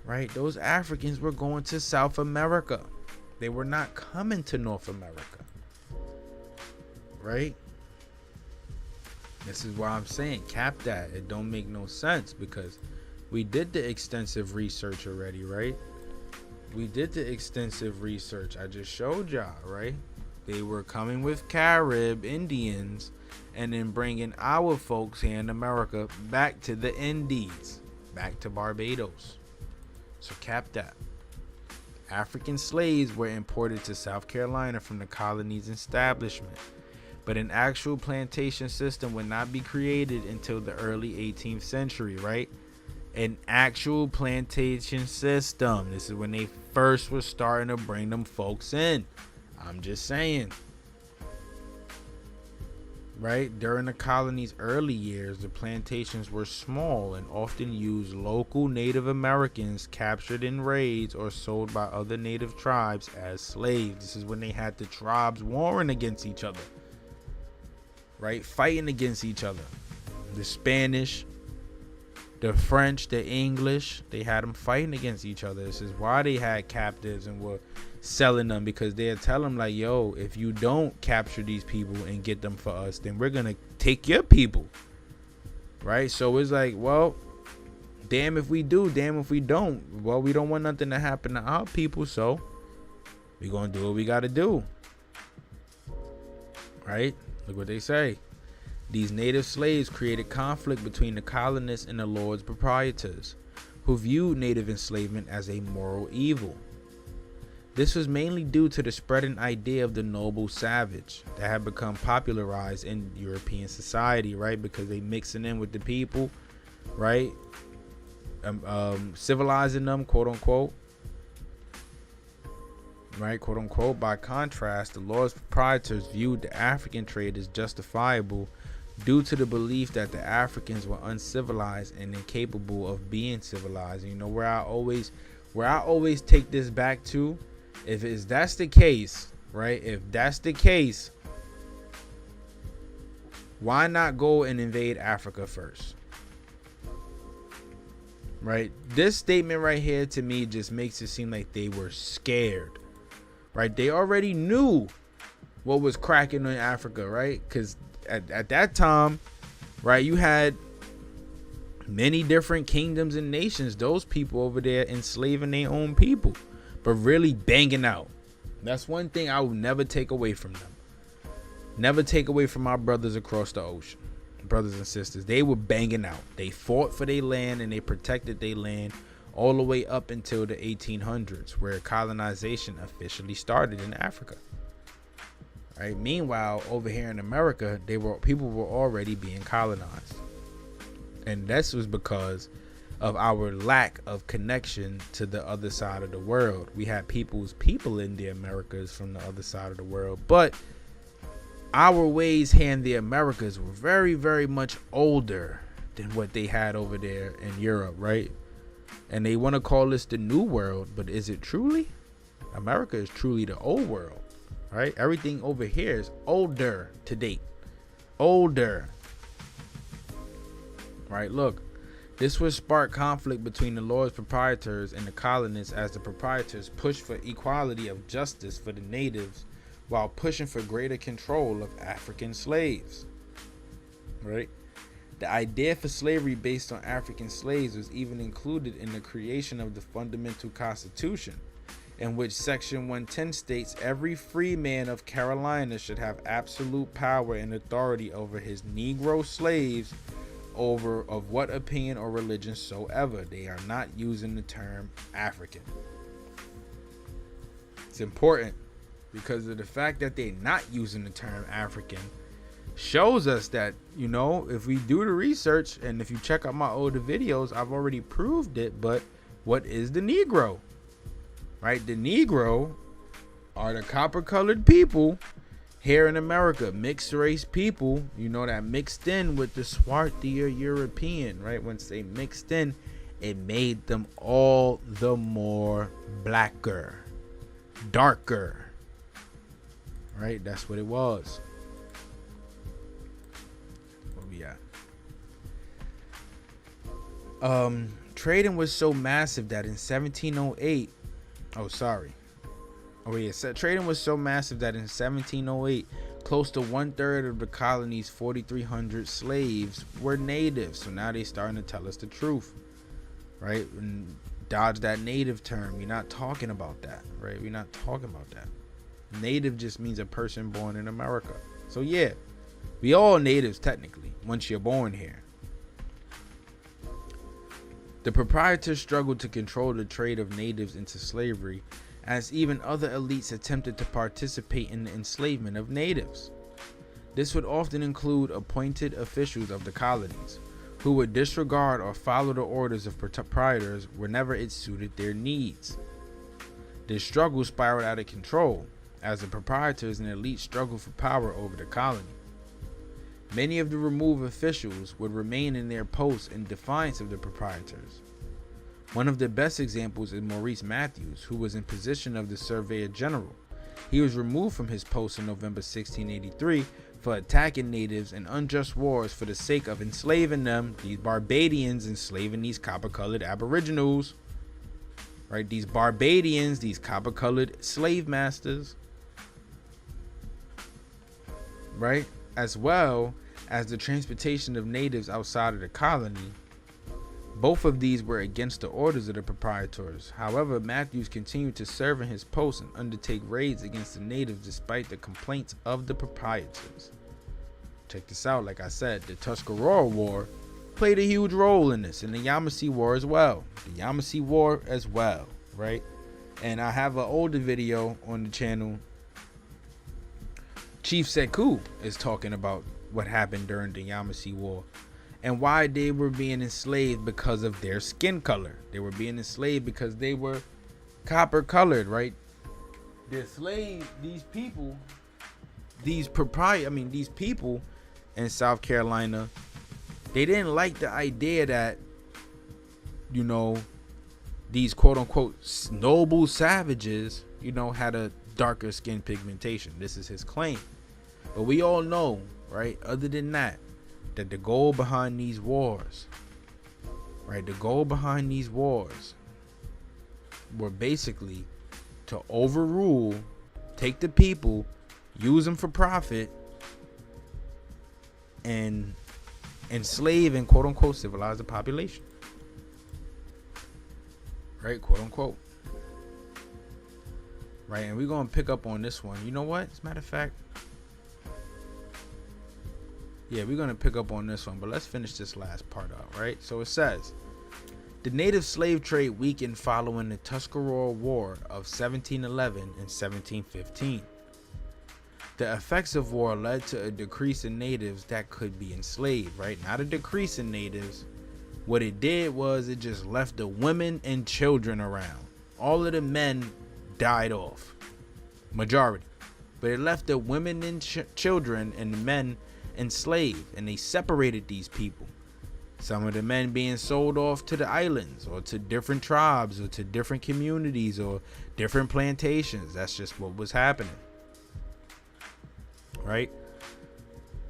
right? Those Africans were going to South America. They were not coming to North America, right? This is why I'm saying cap that. It don't make no sense, because we did the extensive research already, right? We did the extensive research. I just showed y'all, right? They were coming with Carib Indians and then bringing our folks here in America back to the Indies, back to Barbados. So cap that. African slaves were imported to South Carolina from the colony's establishment, but an actual plantation system would not be created until the early 18th century, right? An actual plantation system. This is when they first were starting to bring them folks in. I'm just saying. Right? During the colony's early years, the plantations were small and often used local Native Americans captured in raids or sold by other native tribes as slaves. This is when they had the tribes warring against each other. Right? Fighting against each other. The Spanish, the French, the English, they had them fighting against each other. This is why they had captives and were selling them, because they'll tell them like, yo, if you don't capture these people and get them for us, then we're gonna take your people. Right? So it's like, well, damn if we do, damn if we don't. Well, we don't want nothing to happen to our people, so we're gonna do what we gotta do. Right? Look what they say. These native slaves created conflict between the colonists and the Lord's proprietors, who viewed native enslavement as a moral evil. This was mainly due to the spreading idea of the noble savage that had become popularized in European society, right? Because they mixing in with the people, right? Civilizing them, quote unquote. Right, quote unquote. By contrast, the Lord's proprietors viewed the African trade as justifiable due to the belief that the Africans were uncivilized and incapable of being civilized. You know where I always take this back to, if that's the case, right? If that's the case, why not go and invade Africa first? Right? This statement right here to me just makes it seem like they were scared. Right? They already knew what was cracking in Africa, right? Because at that time, right, you had many different kingdoms and nations. Those people over there enslaving their own people, but really banging out. That's one thing I will never take away from them. Never take away from our brothers across the ocean. Brothers and sisters, they were banging out. They fought for their land and they protected their land all the way up until the 1800s, where colonization officially started in Africa. Right? Meanwhile, over here in America, people were already being colonized, and this was because of our lack of connection to the other side of the world. We had people in the Americas from the other side of the world, but our ways here in the Americas were very, very much older than what they had over there in Europe, right? And they want to call this the new world, but is it truly? America is truly the old world, right? Everything over here is older to date. Older. Right? Look, this would spark conflict between the Lord's proprietors and the colonists, as the proprietors pushed for equality of justice for the natives while pushing for greater control of African slaves. Right? The idea for slavery based on African slaves was even included in the creation of the Fundamental Constitution, in which Section 110 states every free man of Carolina should have absolute power and authority over his Negro slaves, over of what opinion or religion soever. They are not using the term African. It's important because of the fact that they're not using the term African shows us that, you know, if we do the research and if you check out my older videos, I've already proved it. But what is the Negro? Right? The Negro are the copper colored people here in America, mixed race people, you know, that mixed in with the swarthier European, right? Once they mixed in, it made them all the more blacker, darker, right? That's what it was. Trading was so massive that in 1708, trading was so massive that in 1708, close to 1/3 of the colony's 4,300 slaves were natives. So now they starting to tell us the truth, right? And dodge that native term. We're not talking about that, right? We're not talking about that. Native just means a person born in America. So yeah, we all natives technically once you're born here. The proprietors struggled to control the trade of natives into slavery, as even other elites attempted to participate in the enslavement of natives. This would often include appointed officials of the colonies, who would disregard or follow the orders of proprietors whenever it suited their needs. This struggle spiraled out of control, as the proprietors and elite struggled for power over the colony. Many of the removed officials would remain in their posts in defiance of the proprietors. One of the best examples is Maurice Matthews, who was in position of the Surveyor General. He was removed from his post in November 1683 for attacking natives in unjust wars for the sake of enslaving them, these Barbadians enslaving these copper-colored aboriginals, right? These Barbadians, these copper-colored slave masters, right? As well as the transportation of natives outside of the colony. Both of these were against the orders of the proprietors. However, Matthews continued to serve in his post and undertake raids against the natives despite the complaints of the proprietors. Check this out, like I said, the Tuscarora War played a huge role in this, and the Yamasee War as well. The Yamasee War as well, right? And I have an older video on the channel. Chief Sekou is talking about what happened during the Yamasee War and why they were being enslaved because of their skin color. They were being enslaved because they were copper colored, right? They're slaves, these people, these people in South Carolina, they didn't like the idea that, you know, these quote unquote noble savages, you know, had a darker skin pigmentation. This is his claim. But we all know, right, other than that the goal behind these wars, right, the goal behind these wars were basically to overrule, take the people, use them for profit, and enslave and quote unquote civilize the population, right, quote unquote, right? And we're gonna pick up on this one. You know what, as a matter of fact, yeah, we're going to pick up on this one, but let's finish this last part out, right? So it says, the native slave trade weakened following the Tuscarora War of 1711 and 1715. The effects of war led to a decrease in natives that could be enslaved, right? Not a decrease in natives. What it did was it just left the women and children around. All of the men died off, majority. But it left the women and children and the men enslaved, and they separated these people. Some of the men being sold off to the islands or to different tribes or to different communities or different plantations. That's just what was happening, right?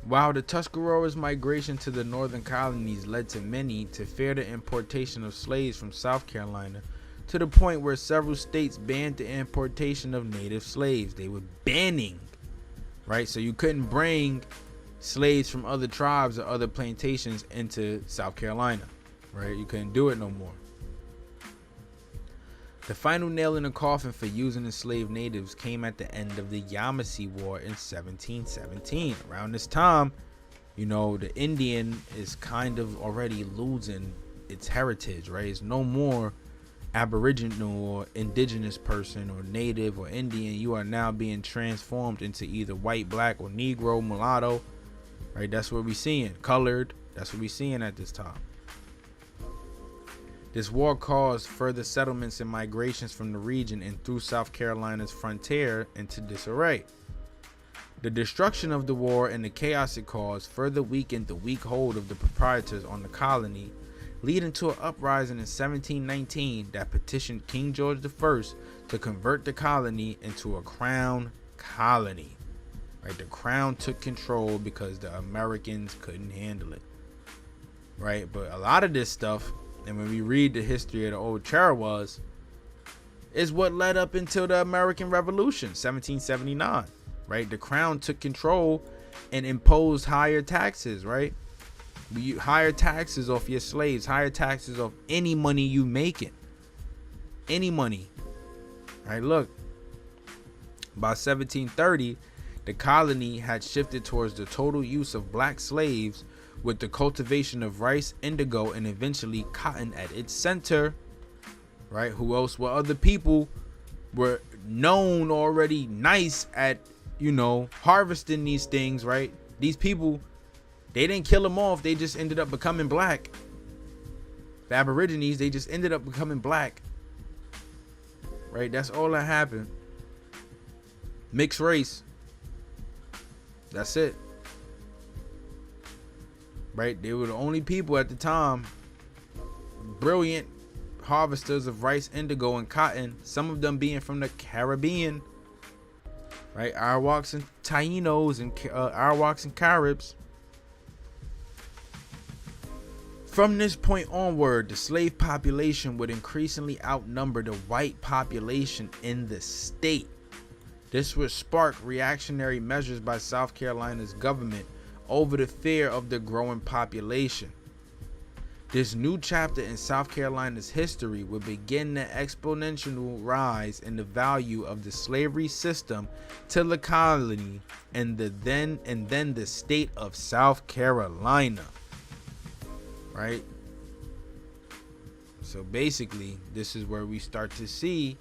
While the Tuscarora's migration to the northern colonies led to many to fear the importation of slaves from South Carolina, to the point where several states banned the importation of native slaves. They were banning, right? So you couldn't bring slaves from other tribes or other plantations into South Carolina, right? You couldn't do it no more. The final nail in the coffin for using enslaved natives came at the end of the Yamasee War in 1717. Around this time, you know, the Indian is kind of already losing its heritage, right? It's no more Aboriginal or indigenous person or native or Indian. You are now being transformed into either white, black, or Negro, mulatto, right? That's what we're seeing. Colored. That's what we're seeing at this time. This war caused further settlements and migrations from the region and through South Carolina's frontier into disarray. The destruction of the war and the chaos it caused further weakened the weak hold of the proprietors on the colony, leading to an uprising in 1719 that petitioned King George I to convert the colony into a crown colony. Right, the crown took control because the Americans couldn't handle it. Right, but a lot of this stuff, and when we read the history of the old Charawas, is what led up until the American Revolution, 1779. Right, the crown took control and imposed higher taxes. Right, higher taxes off your slaves, higher taxes off any money you making, any money. Right, look, by 1730. The colony had shifted towards the total use of black slaves, with the cultivation of rice, indigo, and eventually cotton at its center. Right? Who else? What other people were known already nice at, you know, harvesting these things, right? These people, they didn't kill them off. They just ended up becoming black. The Aborigines, they just ended up becoming black. Right? That's all that happened. Mixed race. That's it. Right? They were the only people at the time, brilliant harvesters of rice, indigo, and cotton. Some of them being from the Caribbean. Right? Arawaks and Tainos and Arawaks and Caribs. From this point onward, the slave population would increasingly outnumber the white population in the state. This would spark reactionary measures by South Carolina's government over the fear of the growing population. This new chapter in South Carolina's history would begin the exponential rise in the value of the slavery system to the colony and then the state of South Carolina. Right? So basically, this is where we start to see,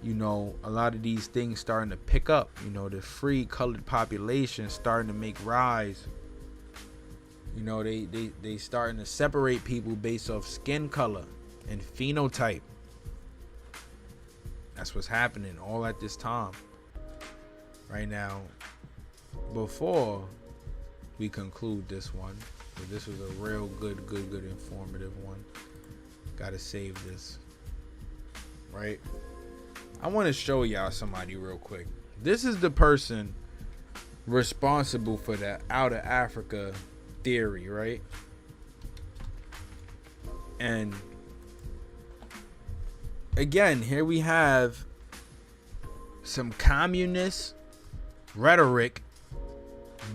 you know, a lot of these things starting to pick up. You know, the free colored population starting to make rise. You know, they starting to separate people based off skin color and phenotype. That's what's happening all at this time. Right now, before we conclude this one, but this was a real good informative one. Gotta save this. Right? I want to show y'all somebody real quick. This is the person responsible for the out of Africa theory, right? And again, here we have some communist rhetoric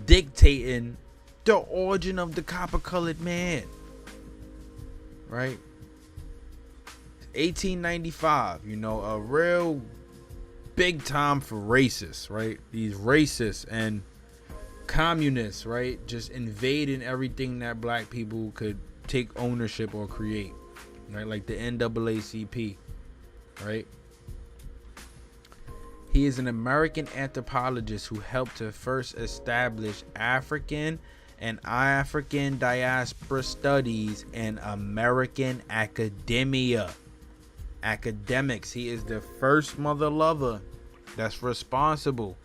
dictating the origin of the copper-colored man, right? 1895, you know, a real big time for racists, right? These racists and communists, right? Just invading everything that black people could take ownership or create, right? Like the NAACP, right? He is an American anthropologist who helped to first establish African and African diaspora studies in American academics. He is the first mother lover that's responsible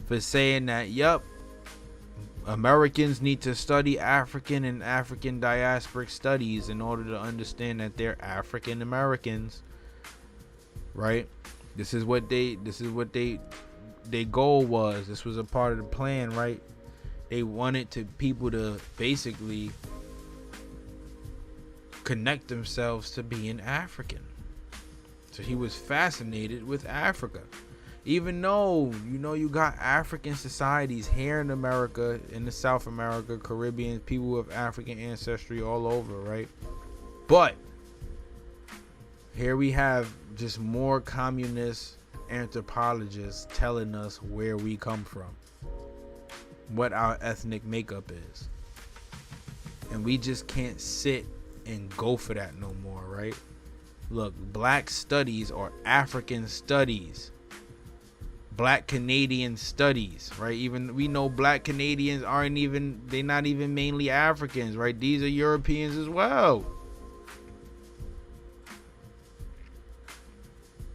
for saying that, yup, Americans need to study African and African diasporic studies in order to understand that they're African Americans, right? This is what their goal was. This was a part of the plan, right? They wanted people to basically connect themselves to being African. So he was fascinated with Africa. Even though, you know, you got African societies here in America, in the South America, Caribbean, people with African ancestry all over, right? But here we have just more communist anthropologists telling us where we come from, what our ethnic makeup is. And we just can't sit and go for that no more, right? Look, black studies or African studies, black Canadian studies, right? Even we know black Canadians they're not even mainly Africans, right? These are Europeans as well,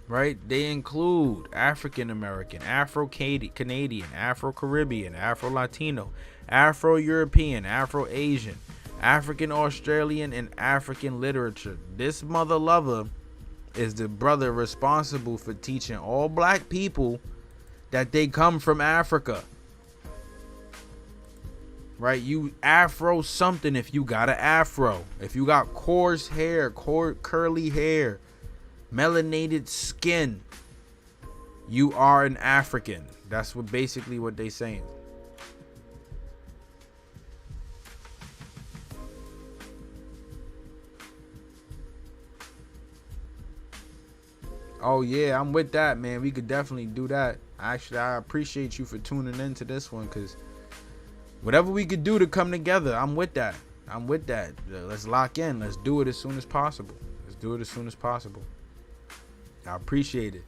right? They include African American, Afro Canadian, Afro Caribbean, Afro Latino, Afro European, Afro Asian, African Australian, and African literature. This mother lover is the brother responsible for teaching all black people that they come from Africa. Right? You Afro something if you got an afro. If you got coarse hair, curly hair, melanated skin, you are an African. That's basically what they saying. Oh yeah, I'm with that, man. We could definitely do that. Actually, I appreciate you for tuning into this one, because whatever we could do to come together, I'm with that. Let's lock in. Let's do it as soon as possible. I appreciate it.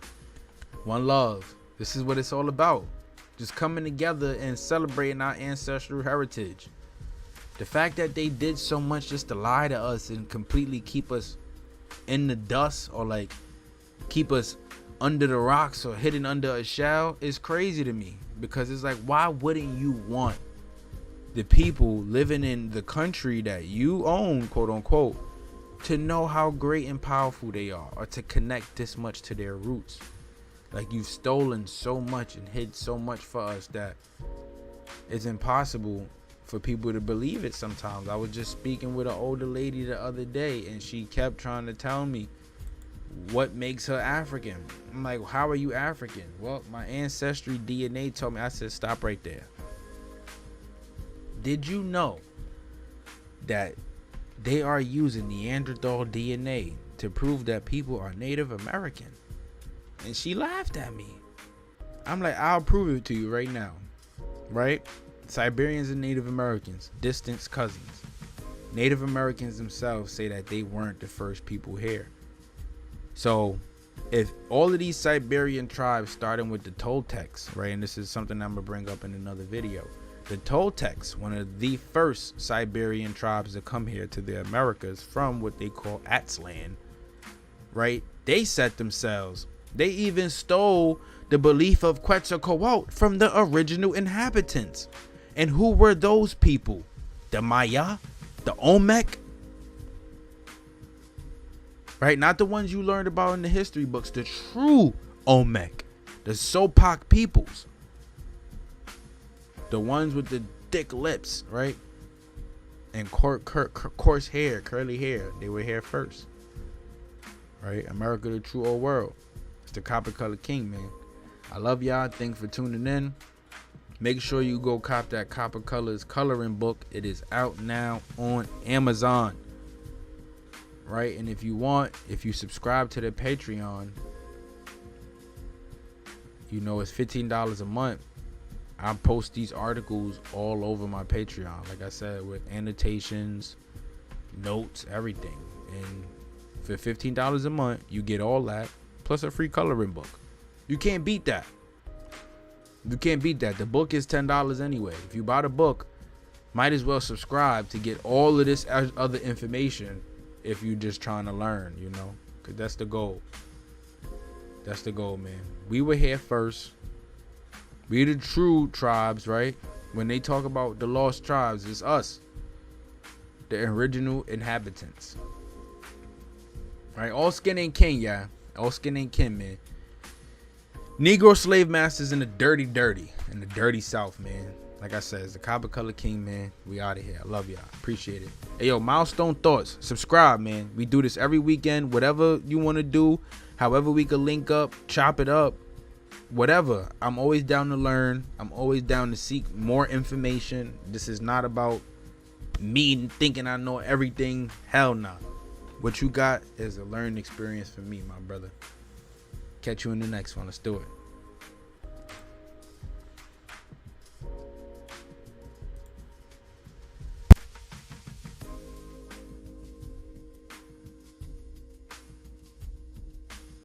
One love. This is what it's all about. Just coming together and celebrating our ancestral heritage. The fact that they did so much just to lie to us and completely keep us in the dust, or like keep us under the rocks or hidden under a shell is crazy to me, because it's like, why wouldn't you want the people living in the country that you own, quote unquote, to know how great and powerful they are, or to connect this much to their roots? Like, you've stolen so much and hid so much for us that it's impossible for people to believe it sometimes. I was just speaking with an older lady the other day, and she kept trying to tell me what makes her African. I'm like, how are you African? Well, my ancestry DNA told me. I said, stop right there. Did you know that they are using Neanderthal DNA to prove that people are Native American? And she laughed at me. I'm like, I'll prove it to you right now. Right? Siberians and Native Americans, distant cousins. Native Americans themselves say that they weren't the first people here. So if all of these Siberian tribes, starting with the Toltecs, right, and this is something I'm gonna bring up in another video, the Toltecs, one of the first Siberian tribes to come here to the Americas from what they call Atzlan, right, they set themselves, they even stole the belief of Quetzalcoatl from the original inhabitants. And who were those people? The Maya, the Olmec, right? Not the ones you learned about in the history books, the true Olmec, the Sopak peoples, the ones with the thick lips, right? And coarse hair, curly hair. They were here first, right? America, the true old world. It's the Copper Color King, man. I love y'all. Thanks for tuning in. Make sure you go cop that Copper Colors coloring book. It is out now on Amazon, right? And if you subscribe to the Patreon, you know, it's $15 a month. I post these articles all over my Patreon, like I said, with annotations, notes, everything. And for $15 a month, you get all that plus a free coloring book. You can't beat that. You can't beat that. The book is $10 anyway. If you buy the book, might as well subscribe to get all of this other information if you're just trying to learn, you know, because that's the goal. That's the goal, man. We were here first. We the true tribes, right? When they talk about the lost tribes, it's us, the original inhabitants, right? All skin ain't kin, yeah. All skin ain't kin, man. Negro slave masters in the dirty South, man. Like I said, it's the Copper Color King, man. We out of here. I love y'all. Appreciate it. Hey, yo, Milestone Thoughts. Subscribe, man. We do this every weekend. Whatever you want to do, however we could link up, chop it up, whatever. I'm always down to learn. I'm always down to seek more information. This is not about me thinking I know everything. Hell no. What you got is a learning experience for me, my brother. Catch you in the next one. Let's do it.